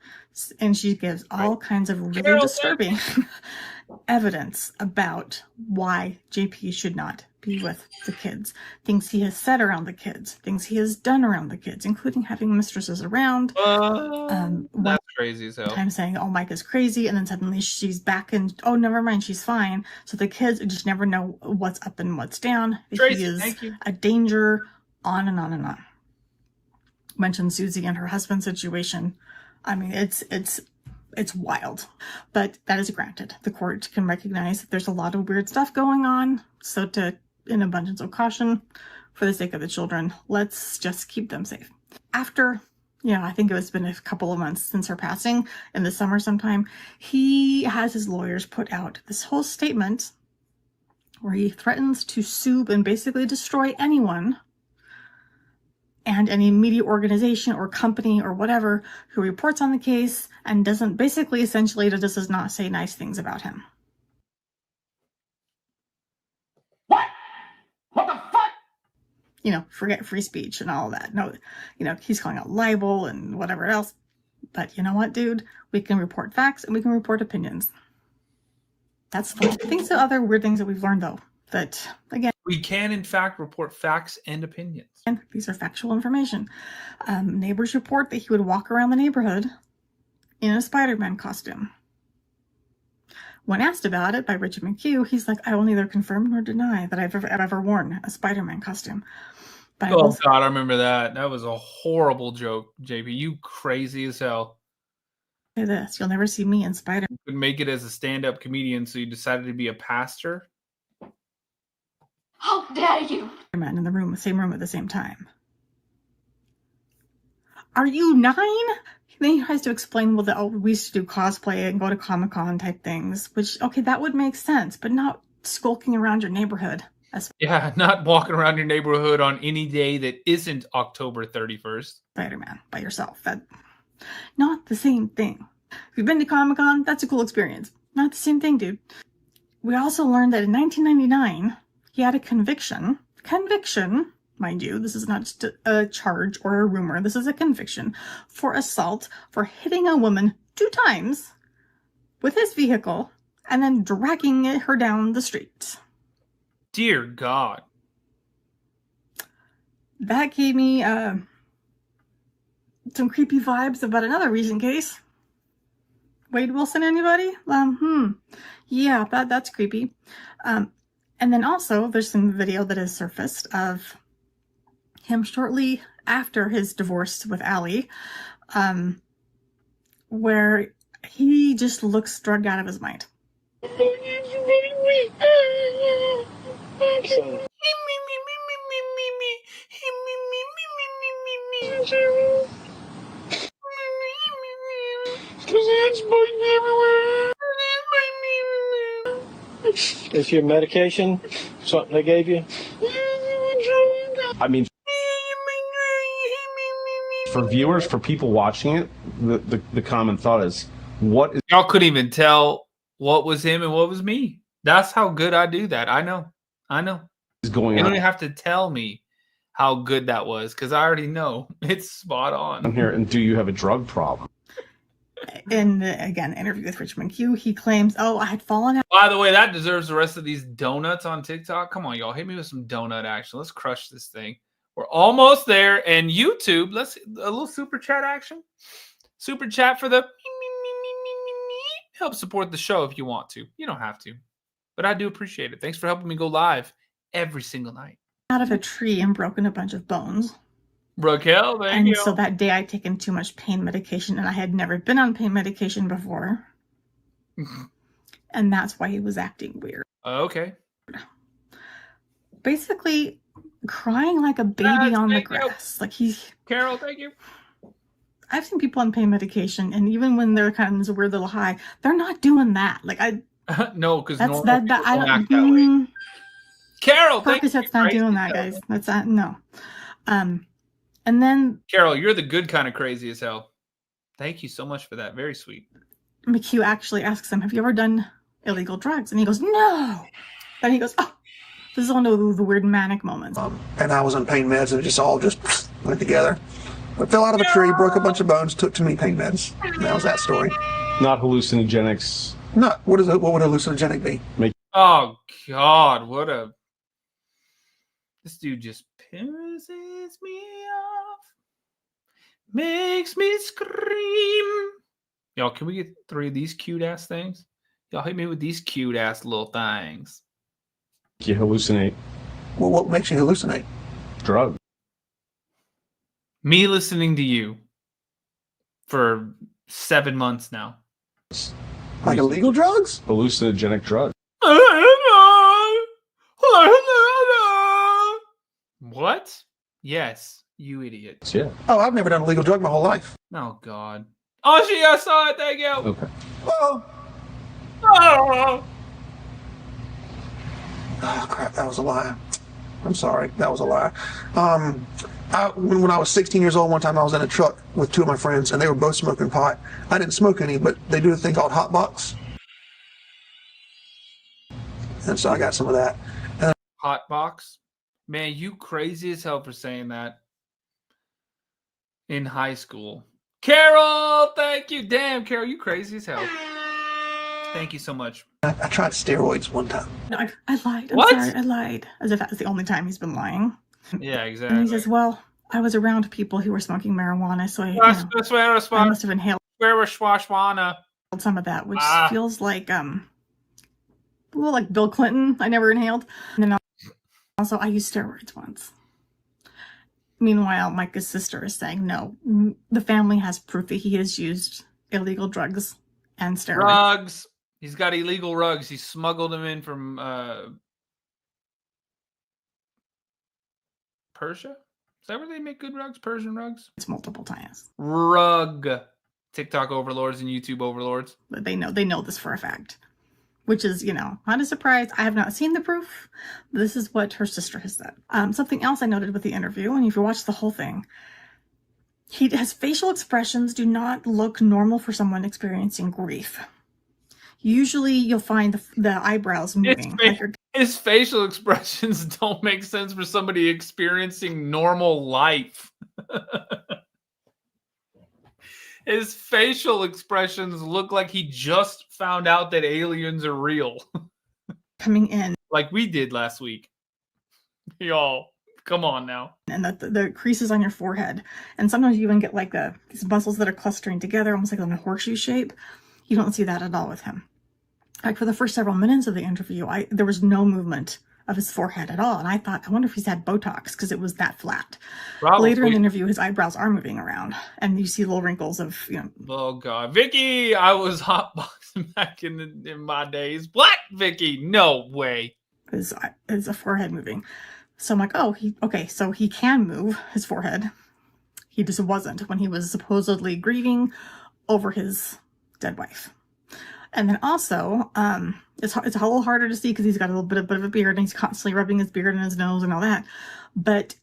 And she gives all kinds of really disturbing evidence about why JP should not be with the kids. Things he has said around the kids, things he has done around the kids, including having mistresses around. That's crazy as hell. Time saying, oh, Micah's crazy, and then suddenly she's back and, oh, never mind, she's fine. So the kids just never know what's up and what's down. Tracy, he is thank you. a danger, on and on and on. Mentioned Susie and her husband's situation. I mean, it's wild, but that is granted. The court can recognize that there's a lot of weird stuff going on. So in abundance of caution, for the sake of the children, let's just keep them safe. After, I think it's been a couple of months since her passing in the summer sometime, he has his lawyers put out this whole statement where he threatens to sue and basically destroy anyone and any media organization or company or whatever who reports on the case and doesn't basically essentially does not say nice things about him. What? What the fuck? You know, forget free speech and all that. No, you know, he's calling out libel and whatever else. But you know what, dude? We can report facts and we can report opinions. That's fun. Things, the other weird things that we've learned, though, that, again, we can, in fact, report facts and opinions. and these are factual information. Neighbors report that he would walk around the neighborhood in a Spider-Man costume. When asked about it by Richard McHugh, he's like, I will neither confirm nor deny that I've ever worn a Spider-Man costume. But Oh, God, I remember that. That was a horrible joke, JP. You crazy as hell. Say this, you'll never see me in Spider-Man. You could make it as a stand-up comedian, so you decided to be a pastor? How dare you? In the room, same room at the same time. Are you 9? Then he tries to explain, well, that we used to do cosplay and go to Comic-Con type things, which, okay, that would make sense, but not skulking around your neighborhood. Yeah, not walking around your neighborhood on any day that isn't October 31st. Spider-Man by yourself. That not the same thing. If you've been to Comic-Con, that's a cool experience. Not the same thing, dude. We also learned that in 1999, he had a conviction, mind you, this is not just a charge or a rumor, this is a conviction, for assault for hitting a woman 2 times with his vehicle and then dragging her down the street. Dear God. That gave me some creepy vibes about another recent case. Wade Wilson, anybody? Yeah, that's creepy. And then also, there's some video that has surfaced of him shortly after his divorce with Allie, where he just looks drugged out of his mind. Is your medication something they gave you? I mean, for viewers, for people watching it, the common thought is, what is... Y'all couldn't even tell what was him and what was me. That's how good I do that. I know. Is going You on don't even have to tell me how good that was, because I already know. It's spot on. here, and do you have a drug problem? In the, again, interview with Richard McHugh, he claims, I had fallen out. By the way, that deserves the rest of these donuts on TikTok. Come on, y'all. Hit me with some donut action. Let's crush this thing. We're almost there. And YouTube, let's a little super chat action. Super chat for the help support the show if you want to. You don't have to, but I do appreciate it. Thanks for helping me go live every single night. Out of a tree and broken a bunch of bones. Raquel, thank you. And so that day I'd taken too much pain medication, and I had never been on pain medication before. And that's why he was acting weird. Okay. Basically, crying like a baby on the grass. Like he's... Carol, thank you. I've seen people on pain medication, and even when they're kind of a weird little high, they're not doing that. Like no, because that's that. I don't act that way. Carol, Percocet's not doing that, guys. That's not no. And then Carol, you're the good kind of crazy as hell. Thank you so much for that. Very sweet. McHugh actually asks him, "Have you ever done illegal drugs?" And he goes, "No." Then he goes, "Oh, this is one of the weird manic moments." And I was on pain meds, and it just all went together. I fell out of a tree, broke a bunch of bones, took too many pain meds. And that was that story. Not hallucinogenics. No, what would hallucinogenic be? Oh God, this dude just pisses me off. Makes me scream. Y'all, can we get 3 of these cute ass things? Y'all hit me with these cute ass little things. You hallucinate. Well, what makes you hallucinate? Drug. Me listening to you for 7 months now. Like illegal drugs? Hallucinogenic drugs. What? Yes, you idiot. Yeah. Oh, I've never done a legal drug my whole life. Oh God. Oh, I saw it. Thank you. Okay. Oh. Oh. Oh, crap, that was a lie. I'm sorry, that was a lie. When I was 16 years old, one time I was in a truck with two of my friends, and they were both smoking pot. I didn't smoke any, but they do a thing called hot box, and so I got some of that. Hot box? Man, you crazy as hell for saying that in high school. Carol, thank you. Damn, Carol, you crazy as hell. Thank you so much. I tried steroids one time. No, I lied. I'm What? sorry, I lied. As if that's the only time he's been lying. Yeah, And exactly. he says, well, I was around people who were smoking marijuana, so I must have inhaled some of that, which feels like a little like Bill Clinton. I never inhaled. And then also I used steroids once. Meanwhile, Micah's sister is saying no. The family has proof that he has used illegal drugs and steroids. Rugs. He's got illegal rugs. He smuggled them in from Persia? Is that where they make good rugs? Persian rugs? It's multiple times. Rug. TikTok overlords and YouTube overlords. But they know this for a fact. Which is, not a surprise. I have not seen the proof. This is what her sister has said. Something else I noted with the interview, and if you watch the whole thing, his facial expressions do not look normal for someone experiencing grief. Usually you'll find the eyebrows moving. His facial expressions don't make sense for somebody experiencing normal life. His facial expressions look like he just found out that aliens are real. Coming in. Like we did last week. Y'all, come on now. And the creases on your forehead. And sometimes you even get like these muscles that are clustering together, almost like in a horseshoe shape. You don't see that at all with him. Like for the first several minutes of the interview, there was no movement of his forehead at all. And I thought, I wonder if he's had Botox because it was that flat. Probably. Later in the interview, his eyebrows are moving around and you see little wrinkles of, Oh God, Vicky, I was hotboxing back in my days. Black Vicky, no way. His forehead moving. So I'm like, so he can move his forehead. He just wasn't when he was supposedly grieving over his dead wife. And then also, it's a little harder to see because he's got a little bit of a beard and he's constantly rubbing his beard in his nose and all that. But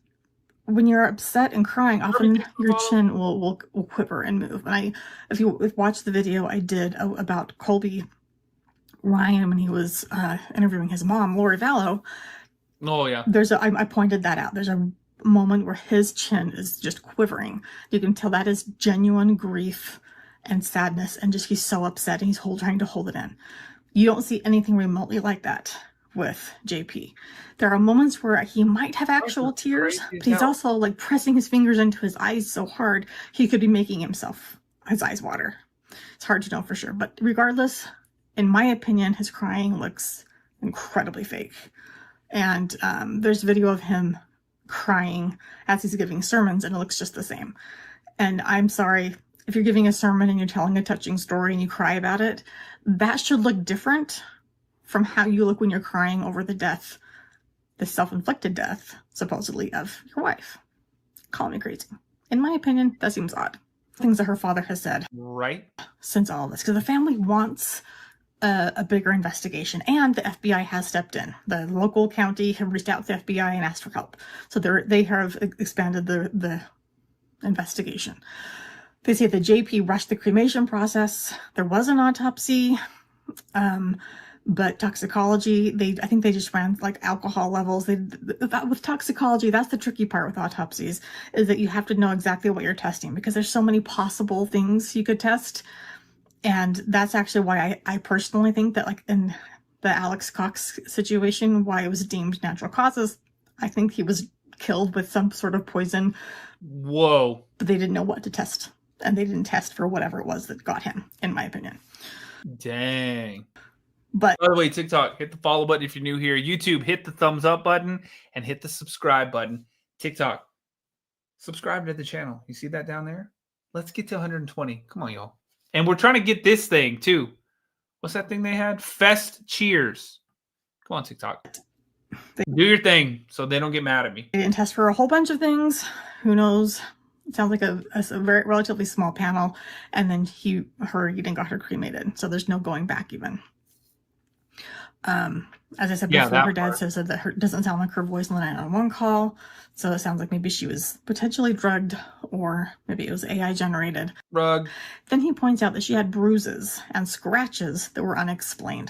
when you're upset and crying, often your chin will quiver and move. And if you watch the video I did about Colby Ryan when he was interviewing his mom, Lori Vallow. Oh yeah. I pointed that out. There's a moment where his chin is just quivering. You can tell that is genuine grief and sadness, and just he's so upset and he's trying to hold it in. You don't see anything remotely like that with JP. There are moments where he might have actual tears, but he's also like pressing his fingers into his eyes so hard he could be making his eyes water. It's hard to know for sure, but regardless, in my opinion, his crying looks incredibly fake. And there's video of him crying as he's giving sermons, and it looks just the same. And I'm sorry, if you're giving a sermon and you're telling a touching story and you cry about it, that should look different from how you look when you're crying over the self-inflicted death, supposedly, of your wife. Call me crazy. In my opinion, that seems odd. Things that her father has said. Right. Since all this, because the family wants a bigger investigation, and the FBI has stepped in. The local county have reached out to the FBI and asked for help. So they have expanded the investigation. They say that JP rushed the cremation process. There was an autopsy, but toxicology, I think they just ran like alcohol levels. With toxicology, that's the tricky part with autopsies, is that you have to know exactly what you're testing because there's so many possible things you could test. And that's actually why I personally think that, like in the Alex Cox situation, why it was deemed natural causes, I think he was killed with some sort of poison. Whoa. But they didn't know what to test. And they didn't test for whatever it was that got him, in my opinion. Dang. But by the way, TikTok, hit the follow button if you're new here. YouTube, hit the thumbs up button and hit the subscribe button. TikTok, subscribe to the channel. You see that down there? Let's get to 120. Come on, y'all. And we're trying to get this thing too. What's that thing they had? Fest Cheers. Come on, TikTok. Do your thing so they don't get mad at me. They didn't test for a whole bunch of things. Who knows? It sounds like a very relatively small panel. And then he even got her cremated. So there's no going back even. As I said Yeah, before, that her dad part. says that it doesn't sound like her voice on the 911 call. So it sounds like maybe she was potentially drugged, or maybe it was AI generated. Rug. Then he points out that she had bruises and scratches that were unexplained,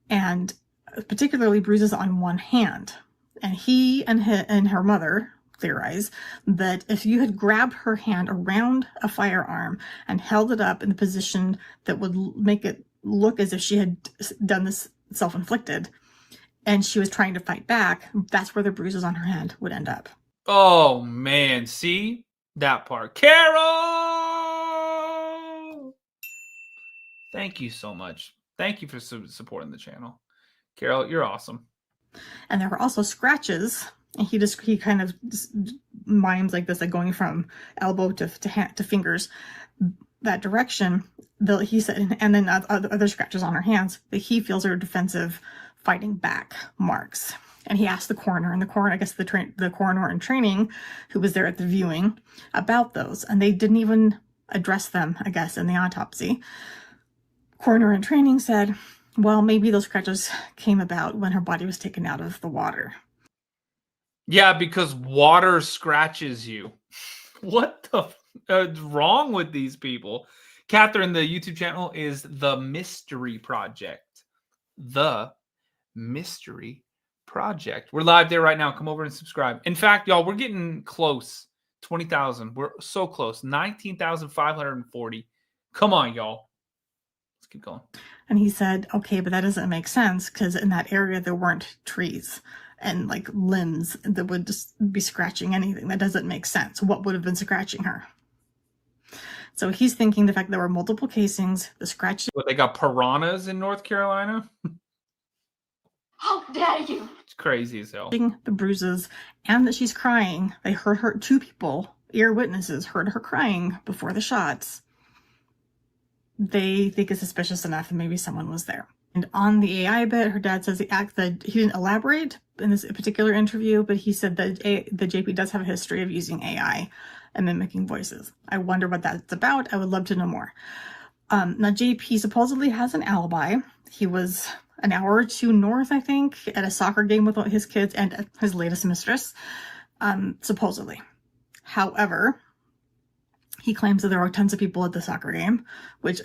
and particularly bruises on one hand. And he and her mother theorize that if you had grabbed her hand around a firearm and held it up in the position that would make it look as if she had done this self-inflicted, and she was trying to fight back, that's where the bruises on her hand would end up. Oh man, see that part. Carol! Thank you so much. Thank you for supporting the channel. Carol, you're awesome. And there were also scratches, and he kind of mimes like this, like going from elbow to fingers, that direction. He said, and then other scratches on her hands that he feels are defensive, fighting back marks. And he asked the coroner, and I guess the coroner in training, who was there at the viewing, about those, and they didn't even address them, I guess, in the autopsy. Coroner in training said, well, maybe those scratches came about when her body was taken out of the water. Yeah, because water scratches you. What the wrong with these people? Catherine, the YouTube channel is The Mystery Project. The Mystery Project. We're live there right now. Come over and subscribe. In fact, y'all, we're getting close. 20,000. We're so close. 19,540. Come on, y'all. Let's keep going. And he said, okay, but that doesn't make sense because in that area there weren't trees and like limbs that would just be scratching anything. That doesn't make sense. What would have been scratching her? So he's thinking the fact there were multiple casings, the scratches. What, they got piranhas in North Carolina? How dare you? It's crazy as hell. The bruises, and that she's crying. They heard her, two people, ear witnesses, heard her crying before the shots. They think it's suspicious enough and maybe someone was there. And on the AI bit, her dad says that he didn't elaborate in this particular interview, but he said that the JP does have a history of using AI and mimicking voices. I wonder what that's about. I would love to know more. Now, JP supposedly has an alibi. He was an hour or two north, I think, at a soccer game with his kids and his latest mistress, supposedly. However, he claims that there were tons of people at the soccer game, which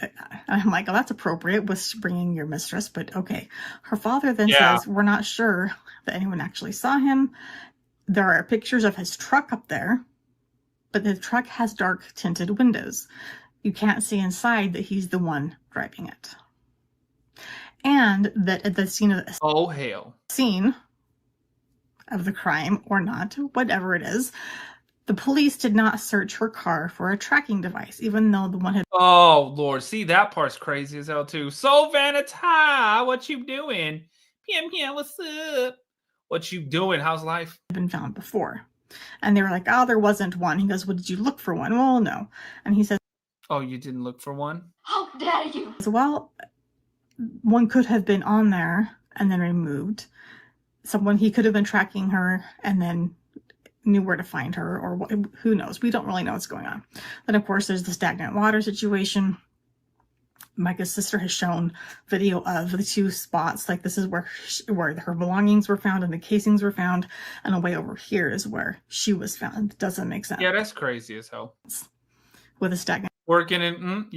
I'm like, oh, that's appropriate with bringing your mistress, but okay. Her father then says, we're not sure that anyone actually saw him. There are pictures of his truck up there, but the truck has dark tinted windows. You can't see inside that he's the one driving it. And that at the scene of the crime, or not, whatever it is, the police did not search her car for a tracking device, even though the one had... Oh, Lord. See, that part's crazy as hell, too. So, Vanita, what you doing? Pim, what's up? What you doing? How's life? ...been found before. And they were like, oh, there wasn't one. He goes, well, did you look for one? Well, no. And he says... Oh, you didn't look for one? How dare you? Well, one could have been on there and then removed. Someone, he could have been tracking her and then knew where to find her, or what, who knows. We don't really know what's going on. Then of course there's the stagnant water situation. Micah's sister has shown video of the two spots, like this is where her belongings were found and the casings were found, and away over here is where she was found. It doesn't make sense. Yeah, that's crazy as hell. With a stagnant working in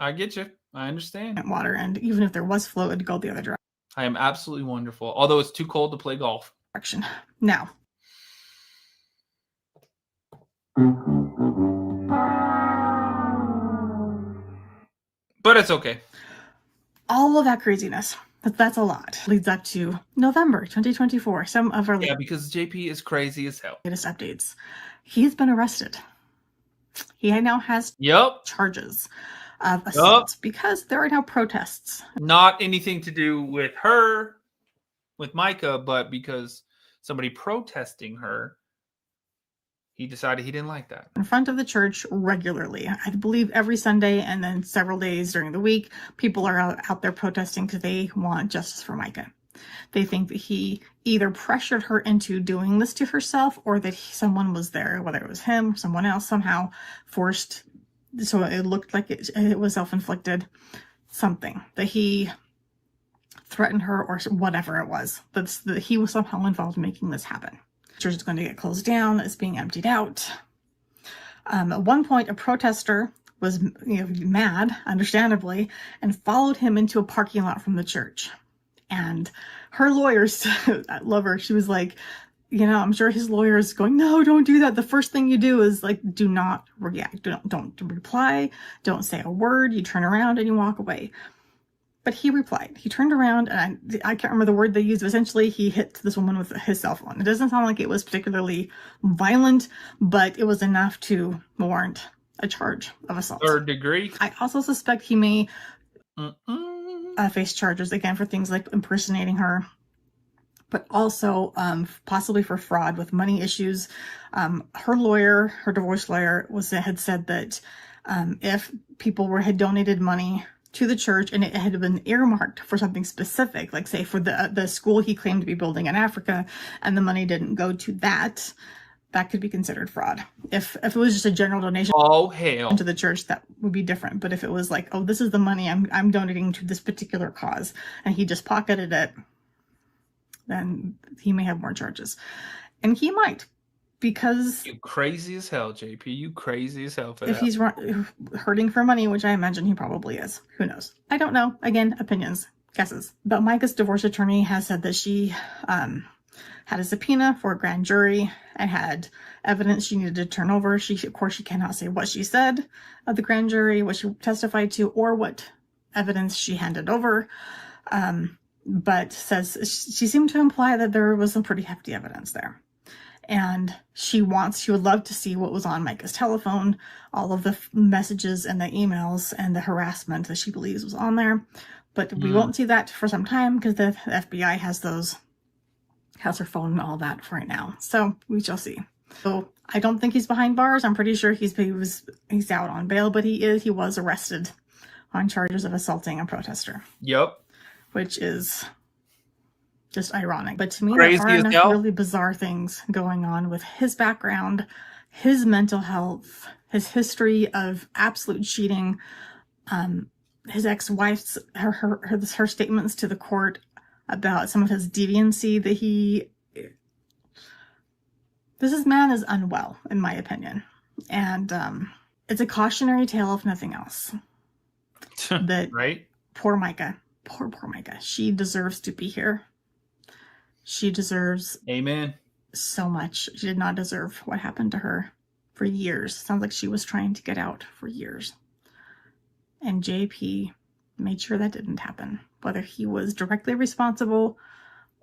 I get you. I understand. Water, and even if there was flow, it'd go the other direction. I am absolutely wonderful, although it's too cold to play golf. Now, but it's okay. All of that craziness, that's a lot, leads up to November 2024. Some of our because JP is crazy as hell. Latest updates. He's been arrested. He now has charges of assault because there are now protests. Not anything to do with her, with Micah, but because somebody protesting her, he decided he didn't like that. In front of the church regularly. I believe every Sunday and then several days during the week, people are out there protesting because they want justice for Micah. They think that he either pressured her into doing this to herself, or that someone was there, whether it was him or someone else, somehow forced, so it looked like it was self-inflicted, something. That he threaten her or whatever it was. He was somehow involved in making this happen. The church is going to get closed down. It's being emptied out. At one point, a protester was mad, understandably, and followed him into a parking lot from the church. And her lawyers, I love her, she was like, I'm sure his lawyer is going, no, don't do that. The first thing you do is do not react. Don't reply. Don't say a word. You turn around and you walk away. But he replied. He turned around, and I can't remember the word they used, but essentially he hit this woman with his cell phone. It doesn't sound like it was particularly violent, but it was enough to warrant a charge of assault. 3rd degree. I also suspect he may face charges, again, for things like impersonating her, but also possibly for fraud with money issues. Her lawyer, her divorce lawyer, had said that if people had donated money to the church and it had been earmarked for something specific, like say for the school he claimed to be building in Africa, and the money didn't go to that could be considered fraud. If it was just a general donation to the church, that would be different. But if it was like, oh, this is the money I'm donating to this particular cause, and he just pocketed it, then he may have more charges. And he might, because you crazy as hell, JP. You crazy as hell for if that. he's hurting for money, which I imagine he probably is. Who knows? I don't know. Again, opinions, guesses. But Micah's divorce attorney has said that she had a subpoena for a grand jury and had evidence she needed to turn over. Of course, she cannot say what she said at the grand jury, what she testified to, or what evidence she handed over. But says she seemed to imply that there was some pretty hefty evidence there. And she would love to see what was on Micah's telephone, all of the messages and the emails and the harassment that she believes was on there. But we won't see that for some time because the FBI has her phone and all that for right now. So we shall see. So I don't think he's behind bars. I'm pretty sure he's out on bail, but he was arrested on charges of assaulting a protester. Yep. Which is just ironic. But to me, Crazy there are as enough hell. really bizarre things going on with his background, his mental health, his history of absolute cheating, his ex-wife's, her statements to the court about some of his deviancy this man is unwell, in my opinion. And it's a cautionary tale, if nothing else. That right? Poor Micah. Poor Micah. She deserves to be here. She deserves Amen. so much. She did not deserve what happened to her for years. Sounds like she was trying to get out for years. And JP made sure that didn't happen. Whether he was directly responsible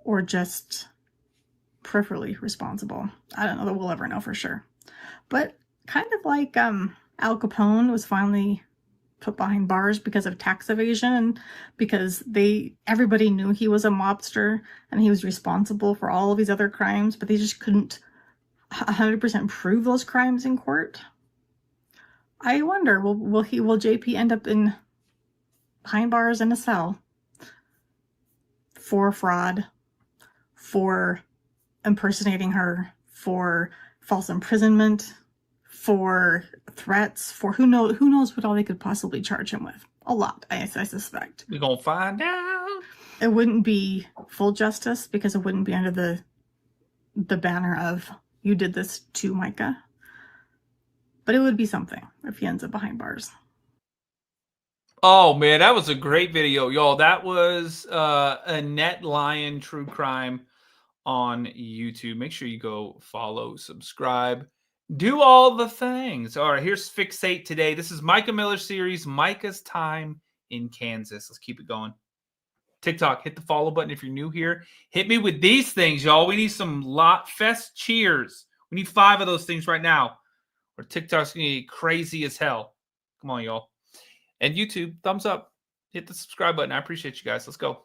or just peripherally responsible, I don't know that we'll ever know for sure. But kind of like Al Capone was finally put behind bars because of tax evasion, and because everybody knew he was a mobster and he was responsible for all of these other crimes, but they just couldn't 100% prove those crimes in court. I wonder, will JP end up behind bars in a cell for fraud, for impersonating her, for false imprisonment, for threats, for who knows what all they could possibly charge him with? A lot, I suspect. We're gonna find out. It wouldn't be full justice because it wouldn't be under the banner of you did this to Micah. But it would be something if he ends up behind bars. Oh man, that was a great video, y'all. That was Annette Lyon True Crime on YouTube. Make sure you go follow, subscribe, do all the things. All right, here's Fixate today. This is Micah Miller's series, Micah's Time in Kansas. Let's keep it going. TikTok, hit the follow button if you're new here. Hit me with these things, y'all. We need some Lot Fest cheers. We need 5 of those things right now, or TikTok's gonna be crazy as hell. Come on, y'all. And YouTube, thumbs up. Hit the subscribe button. I appreciate you guys. Let's go.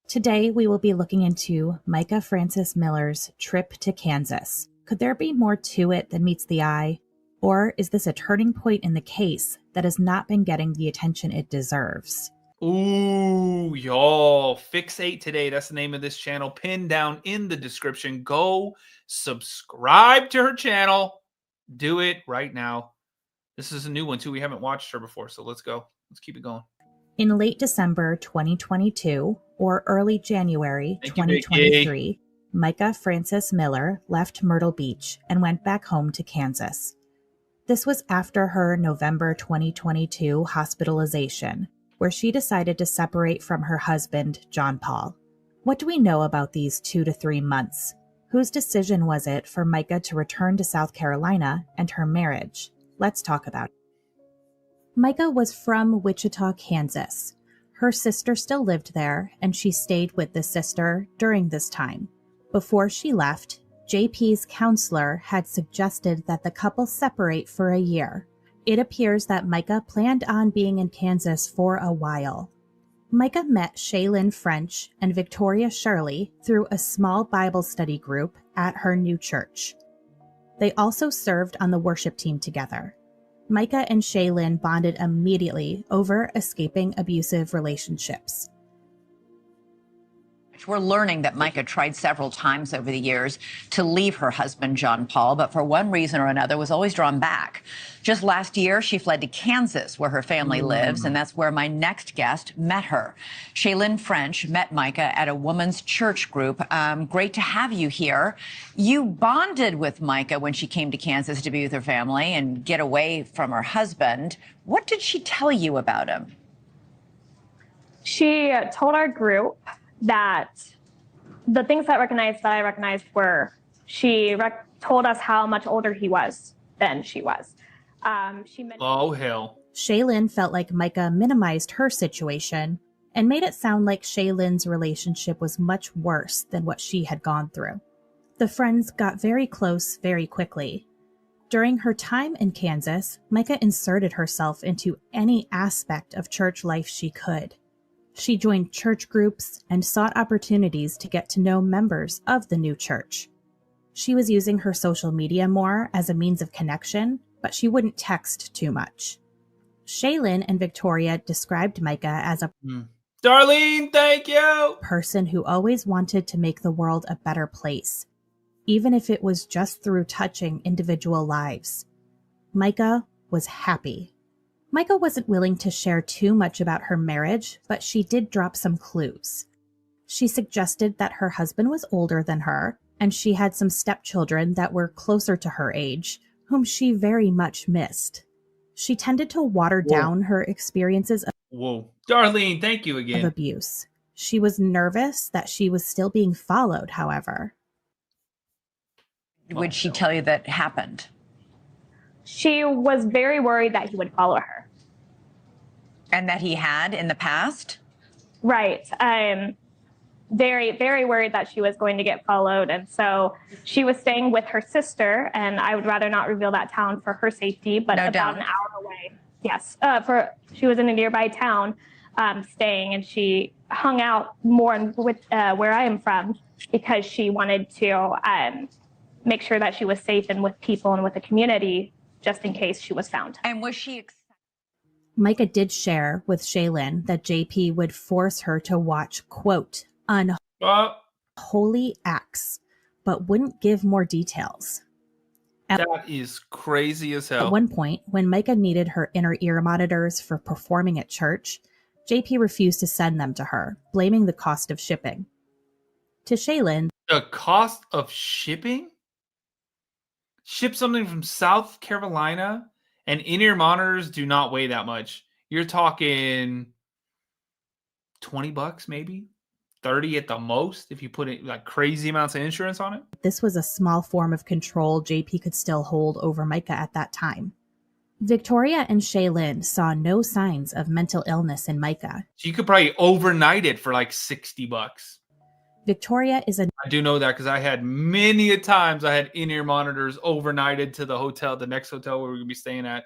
Today, we will be looking into Micah Francis Miller's trip to Kansas. Could there be more to it than meets the eye? Or is this a turning point in the case that has not been getting the attention it deserves? Ooh, y'all. Fixate today. That's the name of this channel. Pinned down in the description. Go subscribe to her channel. Do it right now. This is a new one, too. We haven't watched her before, so let's go. Let's keep it going. In late December 2022 or early January Thank you, Mickey. 2023, Micah Frances Miller left Myrtle Beach and went back home to Kansas. This was after her November 2022 hospitalization, where she decided to separate from her husband, John Paul. What do we know about these 2 to 3 months? Whose decision was it for Micah to return to South Carolina and her marriage? Let's talk about it. Micah was from Wichita, Kansas. Her sister still lived there, and she stayed with this sister during this time. Before she left, JP's counselor had suggested that the couple separate for a year. It appears that Micah planned on being in Kansas for a while. Micah met Shaylin French and Victoria Shirley through a small Bible study group at her new church. They also served on the worship team together. Micah and Shaylin bonded immediately over escaping abusive relationships. We're learning that Micah tried several times over the years to leave her husband, John Paul, but for one reason or another was always drawn back. Just last year, she fled to Kansas, where her family lives, and that's where my next guest met her. Shaylin French met Micah at a women's church group. Great to have you here. You bonded with Micah when she came to Kansas to be with her family and get away from her husband. What did she tell you about him? She told our group that the things that I recognized were she told us how much older he was than she was. Oh, hell. Shaylin felt like Micah minimized her situation and made it sound like Shaylin's relationship was much worse than what she had gone through. The friends got very close very quickly. During her time in Kansas, Micah inserted herself into any aspect of church life she could. She joined church groups and sought opportunities to get to know members of the new church. She was using her social media more as a means of connection, but she wouldn't text too much. Shaylin and Victoria described Micah as a Darlene, thank you! person who always wanted to make the world a better place, even if it was just through touching individual lives. Micah was happy. Micah wasn't willing to share too much about her marriage, but she did drop some clues. She suggested that her husband was older than her, and she had some stepchildren that were closer to her age, whom she very much missed. She tended to water down her experiences Darlene, thank you of again. abuse. She was nervous that she was still being followed, however. Would she tell you that happened? She was very worried that he would follow her. And that he had in the past? Right. Very, very worried that she was going to get followed. And so she was staying with her sister, and I would rather not reveal that town for her safety, but about an hour away. Yes. She was in a nearby town staying, and she hung out more with where I am from because she wanted to make sure that she was safe and with people and with the community just in case she was found. And was she... Micah did share with Shaylin that JP would force her to watch, quote, unholy acts, but wouldn't give more details. That is crazy as hell. At one point, when Micah needed her inner ear monitors for performing at church, JP refused to send them to her, blaming the cost of shipping. To Shaylin, the cost of shipping? Ship something from South Carolina, and in-ear monitors do not weigh that much. You're talking $20 maybe, 30 at the most if you put it like crazy amounts of insurance on it. This was a small form of control JP could still hold over Micah at that time. Victoria and Shaylin saw no signs of mental illness in Micah. So you could probably overnight it for like $60. Victoria is a... I do know that because I had many a times I had in-ear monitors overnighted to the next hotel where we're going to be staying at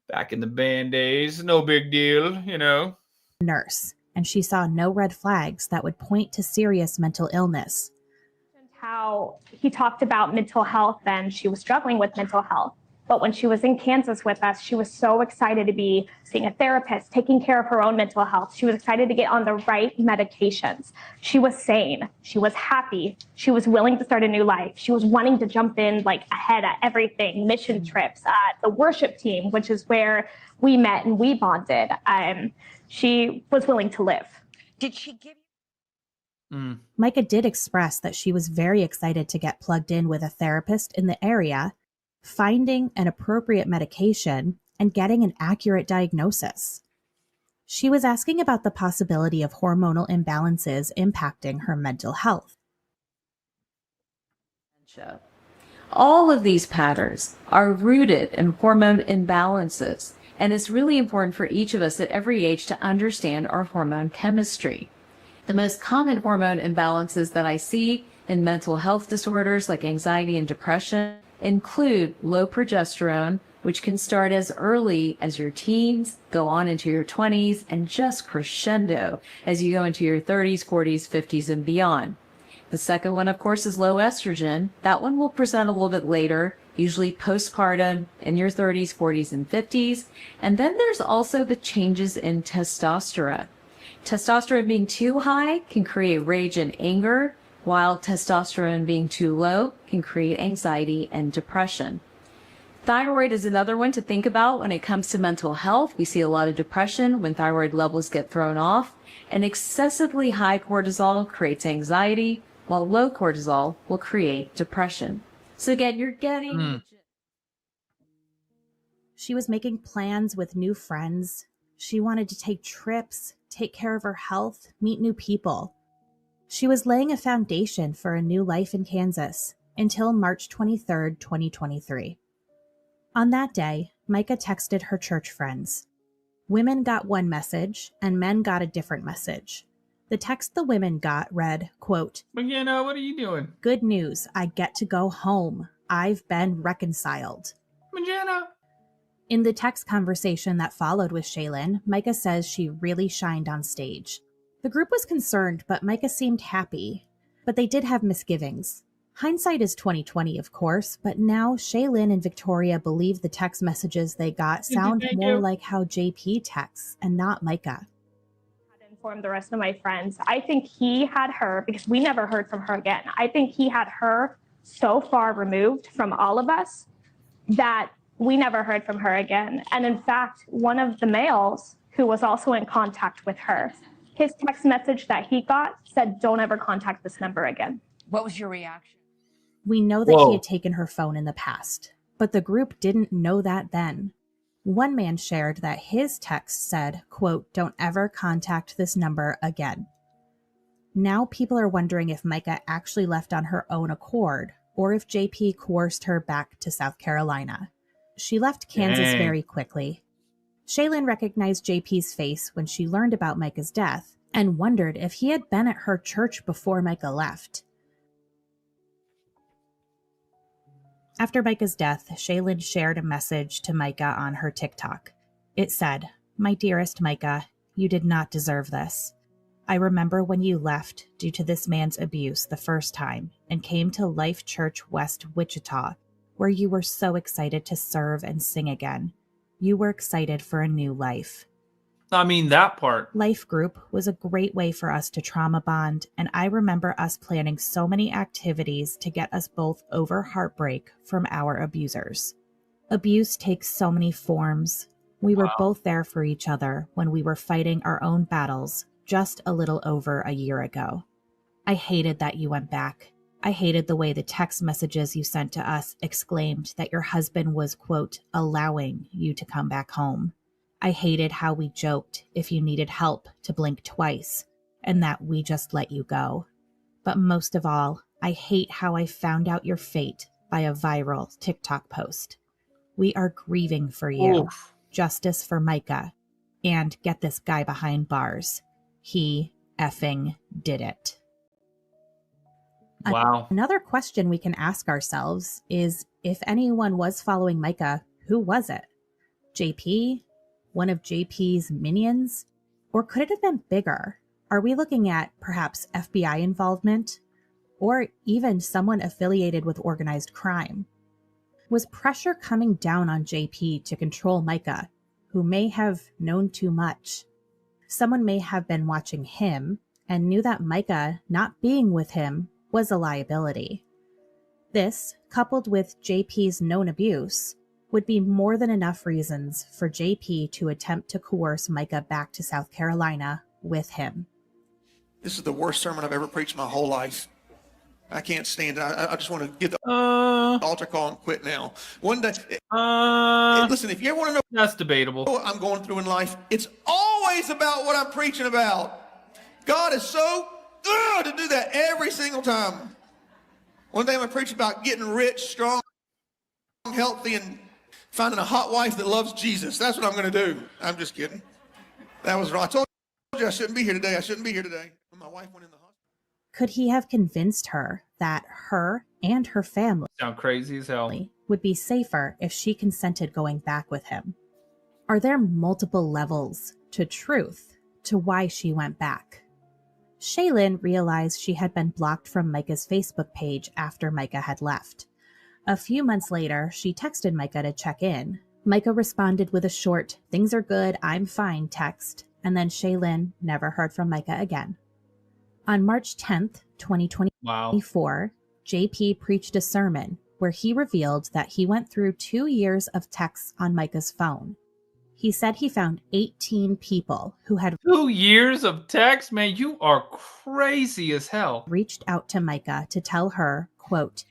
back in the band days. No big deal, you know. Nurse, and she saw no red flags that would point to serious mental illness. How he talked about mental health, and she was struggling with mental health. But when she was in Kansas with us, she was so excited to be seeing a therapist, taking care of her own mental health. She was excited to get on the right medications. She was sane. She was happy. She was willing to start a new life. She was wanting to jump in like ahead at everything, mission trips, the worship team, which is where we met and we bonded. She was willing to live. Did she give you? Micah did express that she was very excited to get plugged in with a therapist in the area, finding an appropriate medication, and getting an accurate diagnosis. She was asking about the possibility of hormonal imbalances impacting her mental health. All of these patterns are rooted in hormone imbalances, and it's really important for each of us at every age to understand our hormone chemistry. The most common hormone imbalances that I see in mental health disorders like anxiety and depression include low progesterone, which can start as early as your teens, go on into your 20s, and just crescendo as you go into your 30s, 40s, 50s, and beyond. The second one, of course, is low estrogen. That one will present a little bit later, usually postpartum in your 30s, 40s, and 50s. And then there's also the changes in testosterone. Testosterone being too high can create rage and anger, while testosterone being too low can create anxiety and depression. Thyroid is another one to think about when it comes to mental health. We see a lot of depression when thyroid levels get thrown off, and excessively high cortisol creates anxiety, while low cortisol will create depression. So again, you're getting... She was making plans with new friends. She wanted to take trips, take care of her health, meet new people. She was laying a foundation for a new life in Kansas until March 23rd, 2023. On that day, Micah texted her church friends. Women got one message, and men got a different message. The text the women got read, quote, McGinna, what are you doing? "Good news, I get to go home. I've been reconciled." McGinna. In the text conversation that followed with Shaylin, Micah says she really shined on stage. The group was concerned, but Micah seemed happy. But they did have misgivings. Hindsight is 20/20, of course, but now Shaylin and Victoria believe the text messages they got sound more like how JP texts and not Micah. To inform the rest of my friends, I think he had her, because we never heard from her again. I think he had her so far removed from all of us that we never heard from her again. And in fact, one of the males who was also in contact with her, his text message that he got said, "Don't ever contact this number again." What was your reaction? We know that he had taken her phone in the past, but the group didn't know that then. One man shared that his text said, quote, "Don't ever contact this number again." Now people are wondering if Micah actually left on her own accord, or if JP coerced her back to South Carolina. She left Kansas very quickly. Shaylin recognized JP's face when she learned about Micah's death and wondered if he had been at her church before Micah left. After Micah's death, Shaylin shared a message to Micah on her TikTok. It said, "My dearest Micah, you did not deserve this. I remember when you left due to this man's abuse the first time and came to Life Church West Wichita, where you were so excited to serve and sing again. You were excited for a new life." I mean, that part. Life group was a great way for us to trauma bond, and I remember us planning so many activities to get us both over heartbreak from our abusers. Abuse takes so many forms. We were both there for each other when we were fighting our own battles just a little over a year ago. I hated that you went back. I hated the way the text messages you sent to us exclaimed that your husband was, quote, "allowing you to come back home." I hated how we joked if you needed help to blink twice and that we just let you go. But most of all, I hate how I found out your fate by a viral TikTok post. We are grieving for you. Oof. Justice for Micah. And get this guy behind bars. He effing did it. Wow. Another question we can ask ourselves is, if anyone was following Micah, who was it? JP? One of JP's minions? Or could it have been bigger? Are we looking at perhaps FBI involvement? Or even someone affiliated with organized crime? Was pressure coming down on JP to control Micah, who may have known too much? Someone may have been watching him and knew that Micah not being with him was a liability. This, coupled with JP's known abuse, would be more than enough reasons for JP to attempt to coerce Micah back to South Carolina with him. This is the worst sermon I've ever preached my whole life. I can't stand it. I just want to get the altar call and quit now. One day, listen, if you ever want to know that's debatable what I'm going through in life, it's always about what I'm preaching about. God is so good to do that every single time. One day I'm going to preach about getting rich, strong, healthy, and finding a hot wife that loves Jesus. That's what I'm going to do. I'm just kidding. That was wrong. I told you I shouldn't be here today. I shouldn't be here today. When my wife went in the hospital. Could he have convinced her that her and her family sound crazy as hell would be safer if she consented going back with him? Are there multiple levels to truth to why she went back? Shaylin realized she had been blocked from Micah's Facebook page after Micah had left. A few months later, she texted Micah to check in. Micah responded with a short, "Things are good, I'm fine" text, and then Shaylin never heard from Micah again. On March 10th, 2024, JP preached a sermon where he revealed that he went through 2 years of texts on Micah's phone. He said he found 18 people who had 2 years of text? Man, you are crazy as hell. Reached out to Micah to tell her, quote,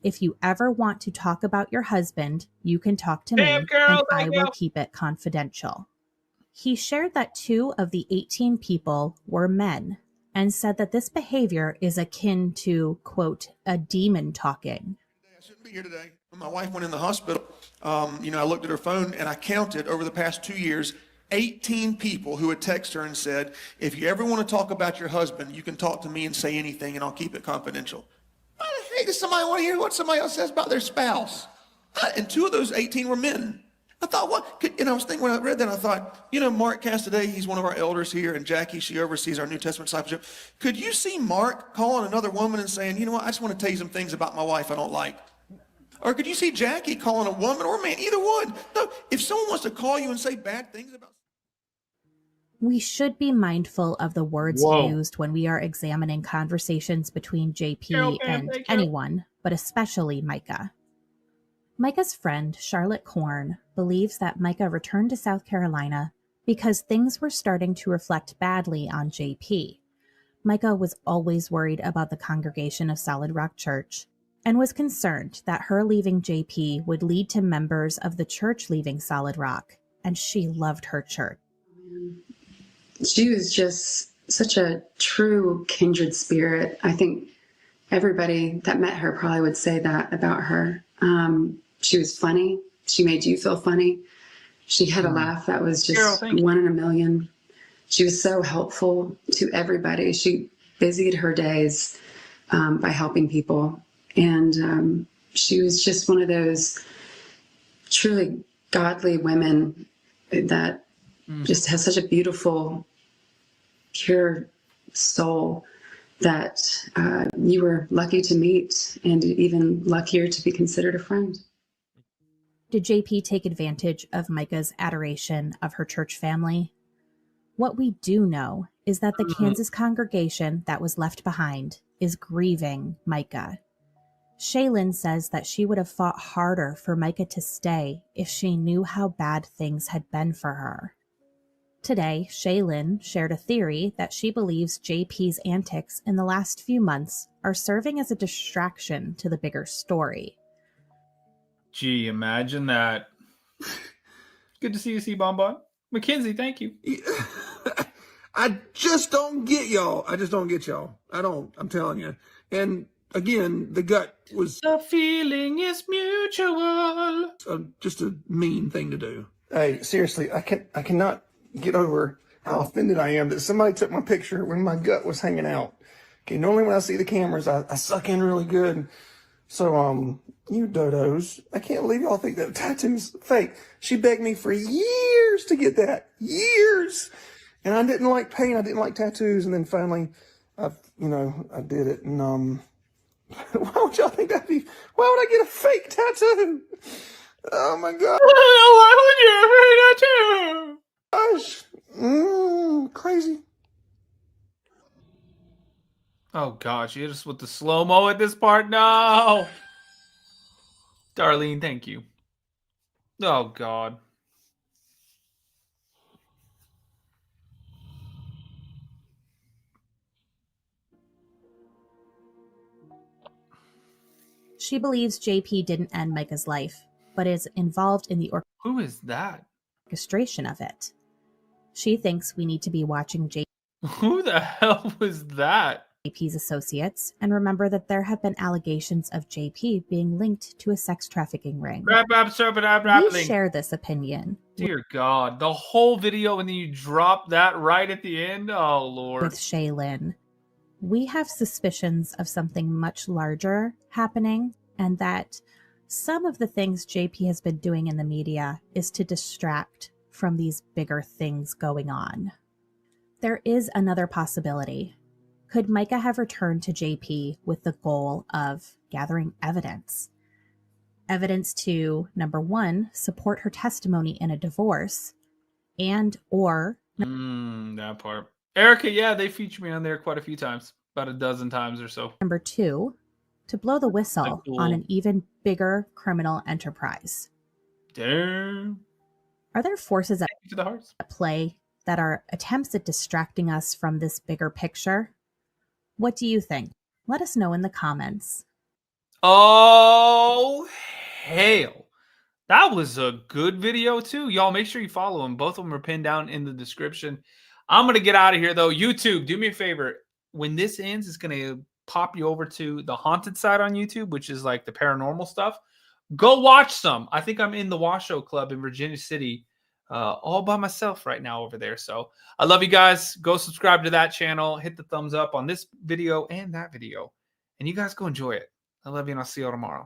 "If you ever want to talk about your husband, you can talk to me, and I will keep it confidential." He shared that 2 of the 18 people were men and said that this behavior is akin to, quote, a demon talking. I shouldn't be here today. When my wife went in the hospital, I looked at her phone and I counted over the past 2 years, 18 people who had texted her and said, "If you ever want to talk about your husband, you can talk to me and say anything and I'll keep it confidential." Hey, does somebody want to hear what somebody else says about their spouse? And 2 of those 18 were men. I thought, I was thinking when I read that, I thought, Mark Castaday, he's one of our elders here, and Jackie, she oversees our New Testament discipleship. Could you see Mark calling another woman and saying, "You know what, I just want to tell you some things about my wife I don't like"? Or could you see Jackie calling a woman or a man, either one? No, if someone wants to call you and say bad things about... We should be mindful of the words used when we are examining conversations between JP and anyone, but especially Micah. Micah's friend, Charlotte Korn, believes that Micah returned to South Carolina because things were starting to reflect badly on JP. Micah was always worried about the congregation of Solid Rock Church and was concerned that her leaving JP would lead to members of the church leaving Solid Rock, and she loved her church. She was just such a true kindred spirit. I think everybody that met her probably would say that about her. She was funny. She made you feel funny. She had a laugh that was just one in a million. She was so helpful to everybody. She busied her days by helping people. And she was just one of those truly godly women that just has such a beautiful, pure soul that you were lucky to meet and even luckier to be considered a friend. Did JP take advantage of Micah's adoration of her church family? What we do know is that the Kansas congregation that was left behind is grieving Micah. Shaylin says that she would have fought harder for Micah to stay if she knew how bad things had been for her. Today, Shaylin shared a theory that she believes JP's antics in the last few months are serving as a distraction to the bigger story. Gee, imagine that. Good to see you, C Bonbon. Mackenzie, thank you. I just don't get y'all. I don't. I'm telling you. And again, the gut was... The feeling is mutual. Just a mean thing to do. Hey, seriously, I cannot get over how offended I am that somebody took my picture when my gut was hanging out. Okay, normally when I see the cameras, I suck in really good. So, you dodos, I can't believe y'all think that tattoo's fake. She begged me for years to get that. Years! And I didn't like pain, I didn't like tattoos, and then finally, I did it, and, Why would y'all think that'd be? Why would I get a fake tattoo? Oh my god! Why would you Gosh, crazy. Oh gosh, you just with the slow mo at this part. No, Darlene, thank you. Oh god. She believes JP didn't end Micah's life, but is involved in the Who is that? orchestration of it. She thinks we need to be watching Who the hell was that? JP's associates and remember that there have been allegations of JP being linked to a sex trafficking ring. We share this opinion. Dear God, the whole video and then you drop that right at the end? Oh, Lord. With Shaylin. We have suspicions of something much larger happening and that some of the things JP has been doing in the media is to distract from these bigger things going on. There is another possibility. Could Micah have returned to JP with the goal of gathering evidence? Evidence to, number one, support her testimony in a divorce, and or... that part. Erica, yeah, they feature me on there quite a few times. About a dozen times or so. Number two, to blow the whistle on an even bigger criminal enterprise. Damn. Are there forces at play that are attempts at distracting us from this bigger picture? What do you think? Let us know in the comments. Oh, hell. That was a good video, too. Y'all, make sure you follow them. Both of them are pinned down in the description. I'm going to get out of here, though. YouTube, do me a favor. When this ends, it's going to pop you over to the haunted side on YouTube, which is like the paranormal stuff. Go watch some. I think I'm in the Washoe Club in Virginia City all by myself right now over there. So I love you guys. Go subscribe to that channel. Hit the thumbs up on this video and that video. And you guys go enjoy it. I love you, and I'll see you all tomorrow.